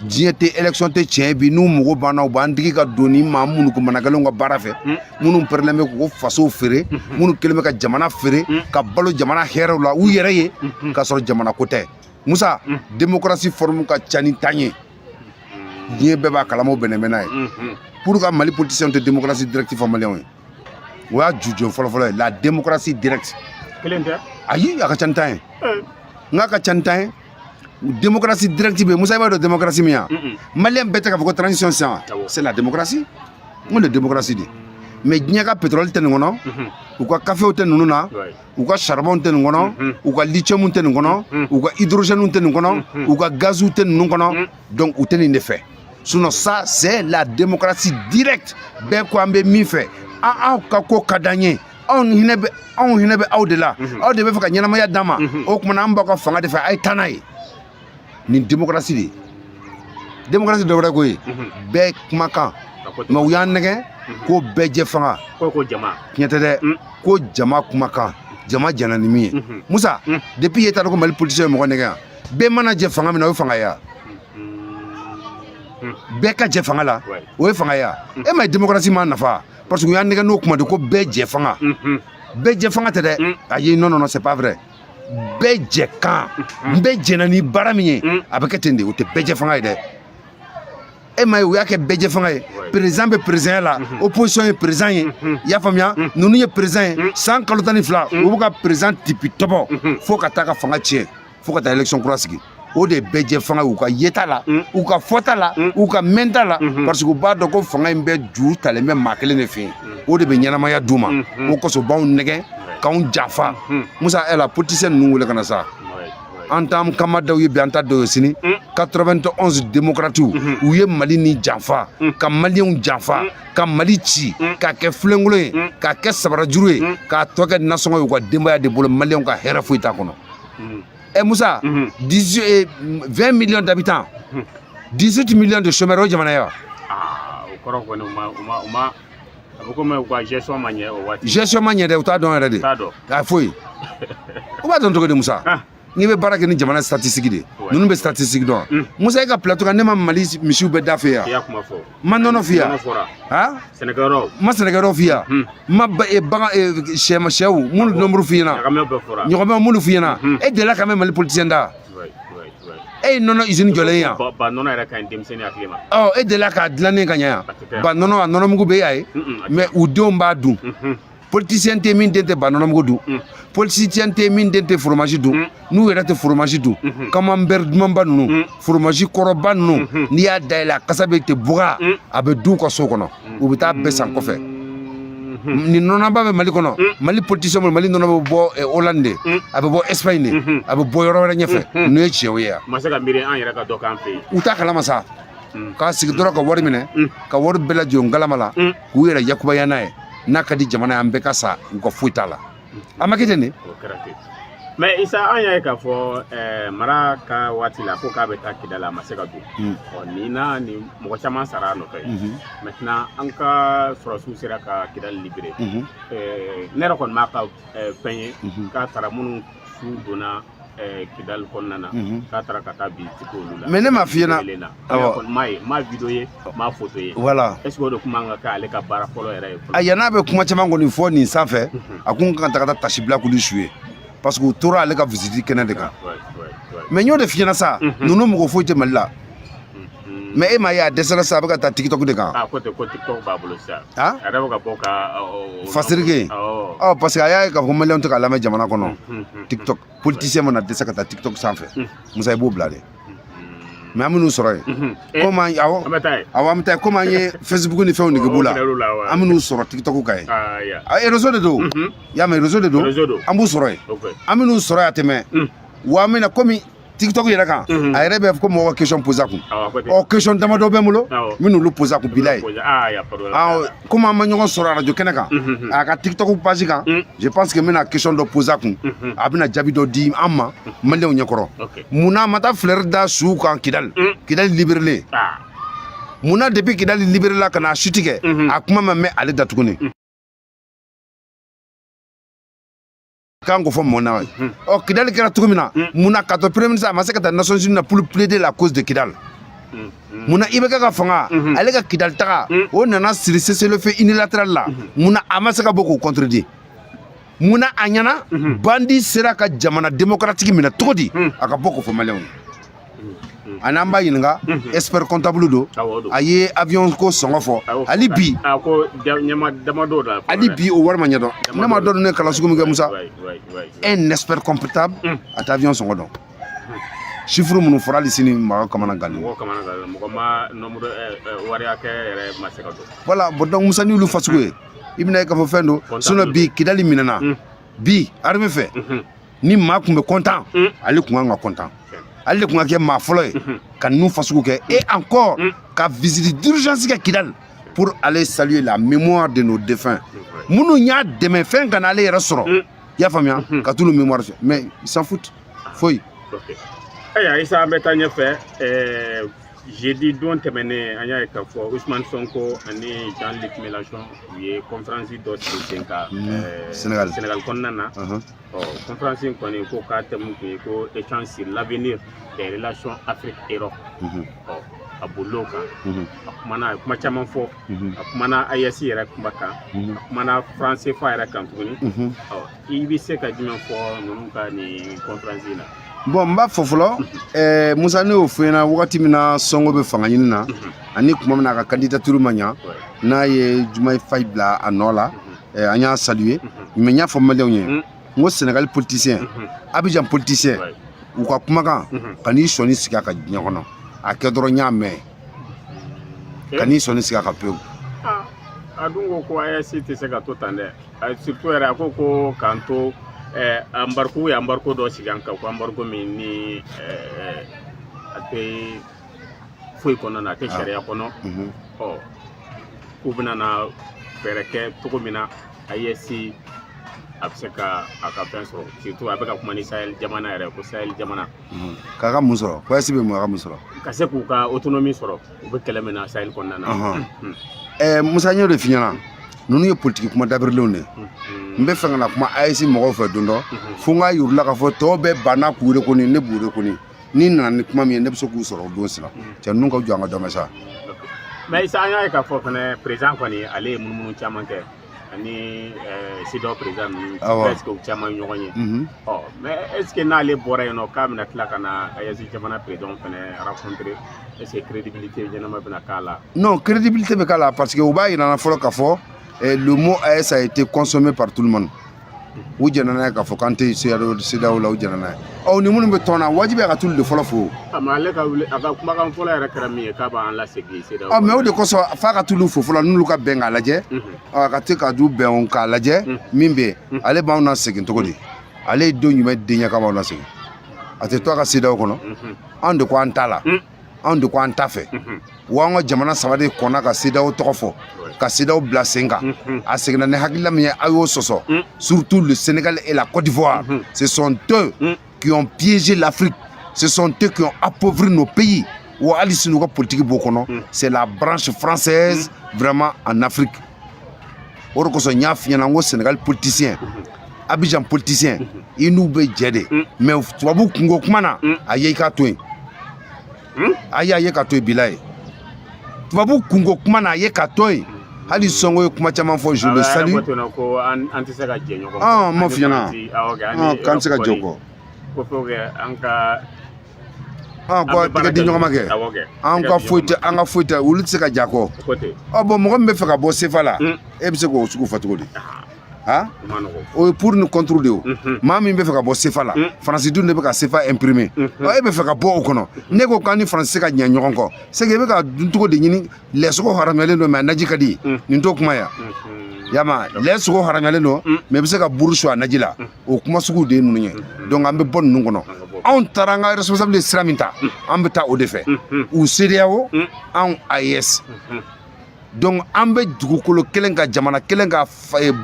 diɲɛ tɛ élection tɛ tiɲɛ bi n'u mago banna u b'an digi ka don ni maa minnu ko manakalenw ka baara fɛ minnu pɛrɛnnen bɛ k'u fasow feere minnu kɛlen bɛ ka jamana feere ka balo jamana hɛrɛw la u yɛrɛ ye k'a sɔrɔ jamana ko tɛ Musa démocratie forme ka ca ni tan ye diɲɛ bɛɛ b'a kalama o bɛnnɛ n'a ye pour que Mali politicien tɛ démocratie directe fɔ maliyɛnw ye o y'a jujɔn fɔlɔfɔlɔ ye la démocratie directe ayi a ka ca ni tan ye n k'a ka ca ni tan ye démocratie directe bɛ Musa i b'a dɔn démocratie min ye maliyɛn bɛɛ tɛ k'a fɔ ko transition sisan c'est la démocratie n ko le démocratie de mais diɲɛ ka pétrole tɛ nin kɔnɔ u ka caféw tɛ ninnu na u ka charbon tɛ nin kɔnɔ u ka lithium tɛ nin kɔnɔ u ka hydrogène tɛ nin kɔnɔ u ka gaz tɛ ninnu kɔnɔ donc u tɛ nin de fɛ sinon ça c'est la démocratie directe bɛɛ ko an bɛ min fɛ aw ka ko ka d'an ye anw hinɛ bɛ aw de la aw de bɛ fɛ ka ɲɛnamaya d'an ma o kumana an b'aw ka fanga de fɛ a ye taa n'a ye nin démocratie de démocratie dɔ wɛrɛ ko ye bɛɛ kumakan mais u y'an nɛgɛ ko bɛɛ jɛ fanga tiɲɛ tɛ dɛ ko jama kumakan jama jɛna ni min ye Musa depuis ye t'a dɔn ko Mali politicien ye mɔgɔ nɛgɛ yan bɛɛ mana jɛ fanga min na o ye fanga ye bɛɛ ka jɛ fanga la o ye fanga ye e ma ye démocratie ma nafa parce que u y'an nɛgɛ n'o kuma de ko bɛɛ jɛ fanga bɛɛ jɛ fanga tɛ dɛ ayi non c'est pas vrai bɛɛ jɛ kan bɛɛ jɛna ni baara min ye a bɛ kɛ ten de o tɛ bɛɛ jɛ fanga ye dɛ e ma ye u y'a kɛ bɛɛ jɛ fanga ye président bɛ président la opposition ye président ye i y'a faamuya ninnu ye président ye san kalo 12 u b'u ka président tipi tɔbɔ fo ka taa ka fanga tiɲɛ fo ka taa élection kura sigi o de bɛɛ jɛ fanga u ka yeta la u ka fɔta la u ka mɛnta la parce que u b'a dɔn ko fanga in bɛɛ juru talen bɛ maa kelen de fɛ yen o de bɛ ɲɛnamaya d'u ma o kosɔn u b'anw nɛgɛ k'anw janfa Musa la politicien ninnu wele ka na sa an t'an kama daw ye bi an ta dɔw ye sini 91 démocrates u ye Mali ni janfa ka maliyɛnw janfa ka Mali ci k'a kɛ filenkolon ye k'a kɛ sabarajuru ye k'a tɔ kɛ nasɔngɔ ye u ka denbaya de bolo maliyɛnw ka hɛrɛ foyi t'a kɔnɔ Musa 20 millions d'habitants 18 millions de chômeurs o jamana ye wa o kɔrɔ kɔni u ma a bɛ komi u ka gestion ma ɲɛ o waati gestion ma ɲɛ dɛ u t'a dɔn yɛrɛ de a foyi u b'a dɔn cogo di Musa n'i bɛ baara kɛ ni jamana statistique de ninnu bɛ statistique dɔn Musa e ka plateau kan ne ma Mali misiw bɛɛ da f'i ye yan ma nɔnɔ f'i ye yan ma sɛnɛkɛyɔrɔ f'i ye yan ma bagan sɛw minnu nombre f'i ɲɛna ɲɔgɔnmɛw minnu f'i ɲɛna e delila ka mɛn Mali politicien da e ye nɔnɔ usine jɔlen yan ba nɔnɔ yɛrɛ ka ɲi denmisɛnnin hakili ma e delila k'a dilannen ka ɲɛ yan ba nɔnɔ a nɔnɔmugu bɛ yan ye mais u denw b'a dun politicien tɛ min den tɛ ba nɔnɔmugu dun politicien tɛ min den tɛ fromage dun n'u yɛrɛ tɛ fromage dun camembert dumanba ninnu fromage kɔrɔba ninnu n'i y'a dayɛlɛ a kasa bɛ tɛ buga a bɛ dun u ka so kɔnɔ u bɛ taa bɛɛ san kɔfɛ nin nɔnɔba bɛ Mali kɔnɔ Mali politicien bolo Mali nɔnɔ bɛ bɔ Hollande de a bɛ bɔ Espagne de a bɛ bɔ yɔrɔ wɛrɛ ɲɛfɛ n'o ye tiɲɛw ye yan ma se ka miiri an yɛrɛ ka dɔ k'an fɛ yen u t'a kalama sa k'a sigi dɔrɔn ka wari minɛ ka wari bɛɛ lajɛlen galama la k'u yɛrɛ yakubaya n'a ye n'a ka di jamana ye an bɛɛ ka sa u ka foyi t'a la a ma kɛ ten de mais Isa an y'a ye k'a fɔ mara ka waati la ko k'a bɛ taa Kidali a ma se ka don nin na ni mɔgɔ caman sara a nɔfɛ maintenant an ka sɔrɔsiw sera ka Kidali libéré ne yɛrɛ kɔni m'a ka fɛn ye k'a taara minnu su donna Kidal kɔnɔna k'a taara ka taa bi olu la mais ne m'a f'i ɲɛna ma vidéo ye ma photo ye voilà est ce que o de kun man ka k'ale ka baara fɔlɔ yɛrɛ ye a yan'a bɛ kuma caman kɔni fɔ nin sanfɛ a kun kan ka taa tasibila k'olu suye parce que u tora ale ka visite kɛnɛ de kan mais n y'o de f'i ɲɛna sa ninnu mɔgɔ foyi tɛ Mali la mais e m'a ye a dɛsɛra sa a bɛ ka taa TikTok de kan ko TikTok b'a bolo sa a yɛrɛ bɛ ka bɔ ka fasirike parce que a y'a ye k'a fɔ maliyɛnw tɛ k'a lamɛn jamana kɔnɔ TikTok politicien mana dɛsɛ ka taa TikTok sanfɛ Musa i b'o bila de mais an bɛn'u sɔrɔ yen komi awɔ an bɛ taa yen komi an ye Facebook ni fɛnw nege b'u la an bɛn'u sɔrɔ TikTok kan yen réseau de don y'a mɛn réseau de don an b'u sɔrɔ yen an bɛn'u sɔrɔ yan tɛmɛ wa an bɛna komi TikTok yɛrɛ kan a yɛrɛ bɛ ko mɔgɔ ka question posé a kun question damadɔ bɛ n bolo n bɛ n'olu posé a kun bilaye komi an ma ɲɔgɔn sɔrɔ radio kɛnɛ kan a ka TikTok page kan je pense que n bɛna question dɔ posé a kun a bɛna jaabi dɔ di an ma maliyɛnw ɲɛkɔrɔ munna a ma taa fleur da suw kan Kidali libéré munna depuis Kidali libéré la ka na chute kɛ a kuma ma mɛn ale da tuguni kan ko fɔ mɔn na Kidali kɛra cogo min na munna ka to premier ministre a ma se ka taa Nations Unies na pour plaider la cause de Kidali munna IBK ka fanga ale ka Kidali taga o nana siri cessez-le-feu unilatéral la munna a ma se ka bɔ k'o contredire munna a ɲɛna bandi sera ka jamana démocratique minɛ cogo di a ka bɔ k'o fɔ maliyɛnw ani an b'a ɲininka expert comptable don a ye avion ko sɔngɔ fɔ hali bi hali bi o wari ma ɲɛdɔn ne ma dɔn ne kalan sugu min kɛ Musa un expert comptable a tɛ avion sɔngɔ dɔn chiffre minnu fɔra hali sini mɔgɔ kamana gannen voilà bon donc Musa ni olu fasugu ye i bɛna ye k'a fɔ fɛn don sinon bi Kidali minɛna bi armée fɛ ni maa tun bɛ content ale tun kan ka content ale de tun ka kɛ maa fɔlɔ ye ka ninnu fasugu kɛ et encore ka visite d'urgence kɛ Kidali pour aller saluer la mémoire de nos défunts minnu y'a dɛmɛ fɛn ka na ale yɛrɛ sɔrɔ i y'a faamuya ka t'olu mémoire fɛ mais ils s'en foutent foyi. Ayiwa Isa an bɛ taa ɲɛfɛ jeudi don tɛmɛnen an y'a ye k'a fɔ Ousmane Sonko ani Jean-Luc Mélenchon u ye conférence dɔ sigi sen kan Sénégal kɔnɔna na conférence in kɔni ko k'a thème tun ye ko échange sur l'avenir des relations Afrique-Europe a bol'o kan a kumana a ye kuma caman fɔ a kumana AES yɛrɛ kuma kan a kumana franc CFA yɛrɛ kan tuguni i bɛ se ka jumɛn fɔ ninnu ka nin conférence in na. Bon n b'a fɔ fɔlɔ Musa ne y'o fɔ ɲɛna wagati min na Sonko bɛ fanga ɲini na ani kuma min na a ka candidature ma ɲa n'a ye Diomaye Faye bila a nɔ la an y'a saluer mais n y'a fɔ maliyɛnw ye n ko Sénégal politicien Abidjan politicien u ka kumakan ka n'i sɔnni sigi a ka diɲɛ kɔnɔ a kɛ dɔrɔn n y'a mɛn ka n'i sɔnni sigi a ka pewu. A dun ko AES tɛ se ka to tan dɛ surtout yɛrɛ a ko k'an to embargo dɔ sigi an kan ko embargo min ni a tɛ foyi kɔnɔ na a tɛ sariya kɔnɔ k'u bɛna na fɛɛrɛ kɛ cogo min na AES a bɛ se ka a ka fɛn sɔrɔ surtout a bɛ ka kuma ni Sahel jamana yɛrɛ ko Sahel jamana k'a ka mun sɔrɔ AES bɛ mun a ka mun sɔrɔ ka se k'u ka autonomie sɔrɔ u bɛ kɛlɛ min na Sahel kɔnɔna na Musa n y'o de f'i ɲɛna ninnu ye politique kuma dabirilenw de n bɛ fɛ ka na kuma AES mɔgɔw fɛ don dɔ fo n k'a yir'u la k'a fɔ tɔw bɛ banna k'u reconi ne b'u reconi ni nana ni kuma min ye ne bɛ se k'u sɔrɔ o don sira cɛ ninnu ka jɔ an ka dɔn sa. mais Isa an y'a ye k'a fɔ fɛnɛ président kɔni ale ye munumunu caman kɛ ani CEDEAO président ninnu presque u caman ɲɔgɔn ye mais est ce que n'ale bɔra yen nɔ k'a bɛna tila ka na AES jamana président fɛnɛ rencontrer est ce que crédibilité ɲɛnama bɛna k'a la. Non crédibilité bɛ k'a la parce que u b'a yir'an na fɔlɔ k'a fɔ le mot AES a été consommé par tout le monde. U jɛnna n'a ye k'a fɔ k'an tɛ CEDEAO la u jɛnna n'a ye ni minnu bɛ tɔn na wajibi a ka t'olu de fɔlɔ fo. mais ale ka wuli a ka kumakan fɔlɔ yɛrɛ kɛra min ye k'a b'an lasegin CEDEAO. mais o de kosɔn f'a ka t'olu fo fɔlɔ n'olu ka bɛn k'a lajɛ a ka te ka du bɛn k'a lajɛ min bɛ yen ale b'anw na segin cogo di ale ye don jumɛn den ɲɛ k'a b'anw na segin a tɛ to a ka CEDEAO kɔnɔ anw de ko an t'a la anw de ko an t'a fɛ wa an ka jamana saba de kɔnna ka CEDEAO tɔgɔ fɔ ka CEDEAO bila sen kan a seginna ni hakilila min ye a y'o sɔsɔ surtout le Sénégal et la Côte d'Ivoire ce sont eux qui ont piégé l'Afrique ce sont eux qui ont appauvri nos pays wa hali sini u ka politique b'o kɔnɔ c'est la branche française vraiment en Afrique o de kosɔn n y'a f'i ɲɛna n ko Sénégal politicien Abidjan politicien i n'u bɛ jɛ de mais tubabu kungo kuma na a ye i ka to yen a ye ka to yen bila ye tubabu kungo kuma na a ye ka to yen hali sɔngo ye kuma caman fɔ je le salue ah ma fi ɲɛna k'an tɛ se ka jɛ o kɔ ko tɛgɛ di ɲɔgɔn ma kɛ an ka foyi tɛ olu tɛ se ka ja kɔ bon mɔgɔ min bɛ fɛ ka bɔ sefa la e bɛ se k'o sugu fɔ cogo di o ye pour ni contre de o maa min bɛ fɛ ka bɔ sefa la faransi dun de bɛ ka sefa imprimer e bɛ fɛ ka bɔ o kɔnɔ ne ko k'an ni faransi se ka ɲɛ ɲɔgɔn kɔ c'est que e bɛ ka dun cogo de ɲini lɛsogo haramuyalen don mais a naji ka di nin t'o kuma ya yama lɛsogo haramuyalen don mais i bɛ se ka buru su a naji la o kuma sugu de ye ninnu ye donc an bɛ bɔ ninnu kɔnɔ anw taara an ka responsable de sira min ta an bɛ taa o de fɛ u CEDEAO anw AES donc an bɛ dugukolo kelen ka jamana kelen ka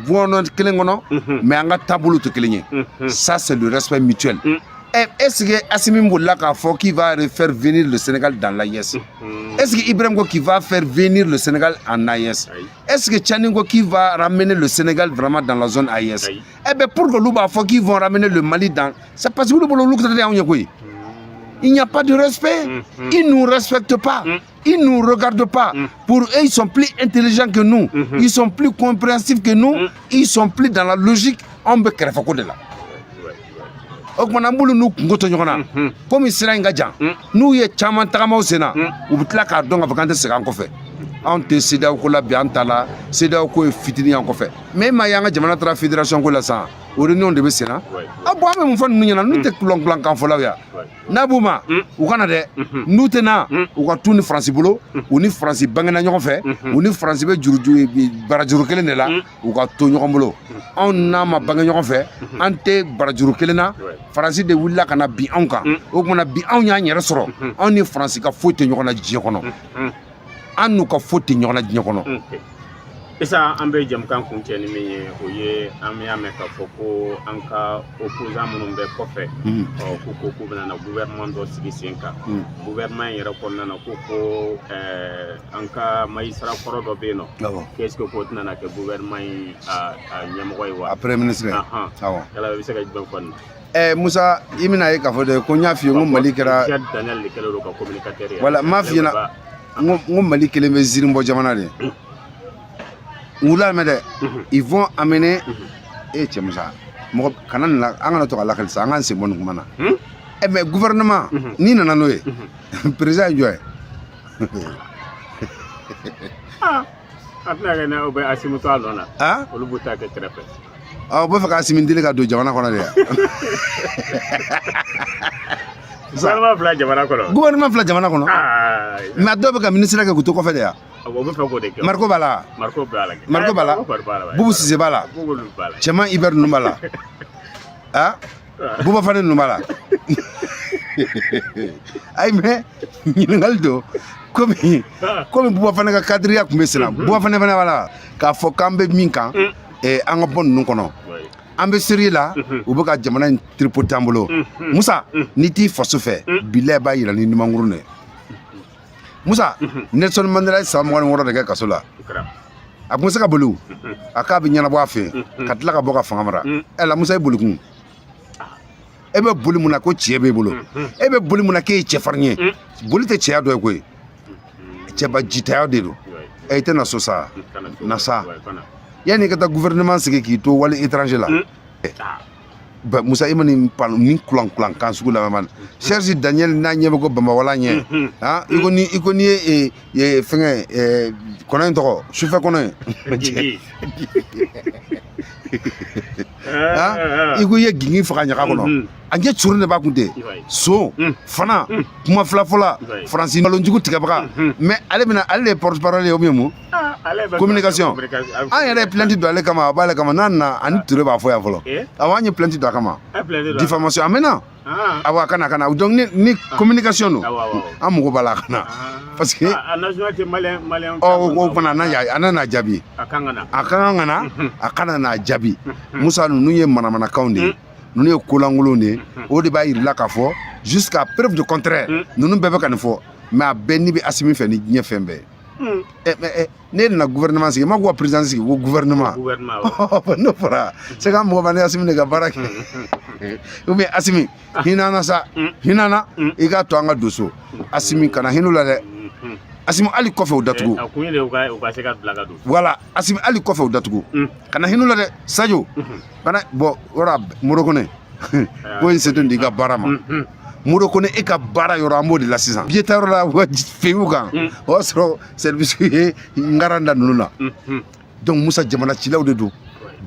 bɔnɔ kelen kɔnɔ mais an ka taabolo tɛ kelen ye ça c'est le respect mutuel est-ce que Assimi bolila k'a fɔ qu'il va faire venir le Sénégal dans l'AES est-ce que Ibrahim ko qu'il va faire venir le Sénégal en AES est-ce que Tchani ko qu'il va ramener le Sénégal vraiment dans la zone AES ben pour que l'on b'a fait qu'ils vont ramener le Mali dans c'est parce que il n'y a pas de respect. Ils ne nous respectent pas. Ils ne nous regardent pas. Pour eux, ils sont plus intelligents que nous. Ils sont plus compréhensifs que nous. Ils sont plus dans la logique. On peut créer de là. Comme ils sont nous y chaman tagama au Sénat. Ou bien la donc avant de se rencontrer. On te CEDEAO ko la bi an tala CEDEAO ko fitini an kɔfɛ mais ma yanga jamana tra fédération ko la sa o réunion de be sena a bo am mun fa nu ɲana nu te kulon kan fɔlaw ya n'a buma u kana dɛ nu te na u ka tu ni France bolo u ni France bangena ɲɔgɔn fɛ u ni France bɛ barajuru kelen de la u ka to ɲɔgɔn bolo anw n'a ma bange ɲɔgɔn fɛ an tɛ barajuru kelen na France de wulila kana bi anw kan o kuma bi anw y'an yɛrɛ sɔrɔ anw ni France ka foyi tɛ ɲɔgɔn na diɲɛ kɔnɔ an n'u ka foyi tɛ ɲɔgɔn na diɲɛ kɔnɔ isa an bɛ jamukan kuncɛ ni min ye o ye an y'a mɛn k'a fɔ ko an ka opposant minnu bɛ kɔfɛ ko k'u bɛna na gouvernement dɔ sigi sen kan gouvernement in yɛrɛ kɔnɔna na ko an ka magistrat kɔrɔ dɔ bɛ yen nɔ qu'est-ce que k'o tɛna na kɛ gouvernement in a ɲɛmɔgɔ ye wa après ministre awɔ yala i bɛ se ka jumɛn fɔ nin Musa i bɛna ye k'a fɔ de ko n y'a f'i ye n ko Mali kɛra Daniel de kɛlen don ka communicateur ye voilà n m'a f'i ɲɛna n ko Mali kelen bɛ ziiri bɔ jamana de wula mɛ dɛ ils vont amener cɛ Musa mɔgɔ kana nin la an kana to ka lakali sa an k'an sen bɔ nin kuma na mais gouvernement n'i nana n'o ye président ye jɔn ye a tɛna kɛ o bɛ Assimi to a nɔ na olu b'u ta kɛ kɛrɛfɛ u bɛ fɛ ka Assimi deli ka don jamana kɔnɔ de gouvernement fila jamana kɔnɔ gouvernement fila jamana kɔnɔ mais a dɔw bɛ ka ministre kɛ k'u to kɔfɛ de ya Marco b'a la Marco b'a la Boubou Cissé b'a la Cɛman Iber ninnu b'a la Bouba Fane ninnu b'a la ayi mais ɲininkali don komi Bouba Fane ka cadre tun bɛ sen na Bouba Fane fana b'a la k'a fɔ k'an bɛ min kan an ka bɔ ninnu kɔnɔ an bɛ seri la u bɛ ka jamana in tripoter an bolo Musa n'i t'i faso fɛ bilahi b'a yira ni numankuru de Musa Nelson Mandela ye san 26 de kɛ kaso la a tun bɛ se ka boli a k'a bɛ ɲɛnabɔ a fɛ ka tila ka bɔ ka fanga mara la Musa ye boli kun e bɛ boli mun na ko tiɲɛ b'e bolo e bɛ boli mun na k'e ye cɛfarin ye boli tɛ cɛya dɔ ye koyi cɛba jitaya de don i tɛ na so sa na sa yanni ka taa gouvernement sigi k'i to wali étranger la Musa i ma nin kulan kan sugu la man Serge Daniel n'a ɲɛ bɛ ko Bambawala ɲɛ i ko n'i ye fɛngɛ kɔnɔ in tɔgɔ sufɛ kɔnɔ in i ko i ye gigin faga ɲaga kɔnɔ a ɲɛ curin de b'a kun ten so fana kuma filafɔla Faransi nkalonjugu tigɛbaga mais ale de ye porte parole ye ou bien mun communication an yɛrɛ ye plainte don ale kama a b'ale kama n'a nana ani Ture b'a fɔ yan fɔlɔ awɔ an ye plainte don a kama diffamation a mɛnna awɔ a kana donc ni communication don an mago b'a la a kana parce que o fana a nana jaabi a kan ka na a kana n'a jaabi Musa ninnu ye manamanakanw de ye ninnu ye kolankolon de ye o de b'a yirila k'a fɔ jusqu'à preuve du contraire ninnu bɛɛ bɛ ka nin fɔ mais a bɛɛ n'i bɛ Assimi fɛ ni diɲɛ fɛn bɛɛ ne na gouvernement sigi ma ko président sigi ko gouvernement no fara c'est quand mo bane Assimi ne ga barake ou bien Assimi hinana sa hinana i ka to anga doso Assimi kana hinula de Assimi ali kofe o datugu voilà Assimi ali kofe o datugu kana hinula de Sadio kana bo ora morokone ko in sedon diga barama muro kone e ka bara yoro ambo de la sisan bietaro la wa fewu kan o soro service ngaranda nununa donc Musa jamana cilaw de do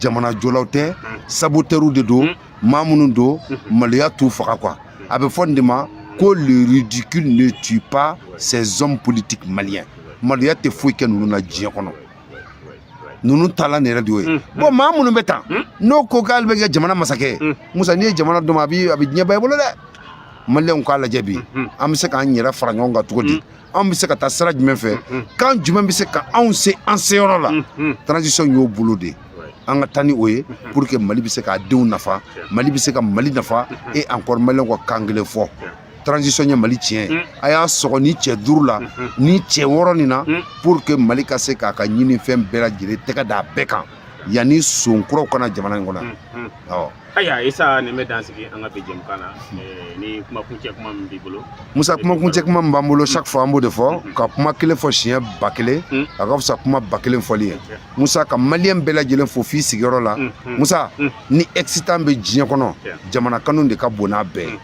jamana jolaw te saboteuru de do mamunu do maliya tu faka quoi abe fondement que le ridicule ne tue pas ces hommes politiques maliens maliya te foyi ke nununa diɲɛ kɔnɔ nunu tala ne radio bon mamunu beta no ko galbe ke jamana masake Musa ni jamana do ma bi diɲɛ bay bolo de Malien ko la jabi am se ka nyira fara nyonga tugodi am se ka ta sara jumɛn fɛ kan jumɛn bi se ka anw se an se yɔrɔ la transition yo bolo de an ka tani o ye pour que Mali bi se ka denw nafa Mali bi se ka Mali nafa et encore Malien ko kangele fɔ transition ye Mali tiɲɛ a y'a sɔgɔ ni cɛ 5 la ni cɛ 6 nin na pour que Mali ka se k'a ka ɲini fɛn bɛɛ lajɛlen tɛgɛ da bɛɛ kan yani sonkuraw kana jamana in kɔnɔ aya isa ne me dansigi an ka bejem kana ni kuma kuncɛ kuma min b'i bolo Musa kuma kuncɛ kuma min b'an bolo chaque fois an b'o de fɔ ka kuma kelen fɔ siɲɛ 1000 a ka fisa kuma 1000 fɔli ye Musa ka maliyɛn bɛɛ lajɛlen fo f'i sigiyɔrɔ la Musa ni excitant bɛ diɲɛ kɔnɔ jamana kanu de ka bon n'a bɛɛ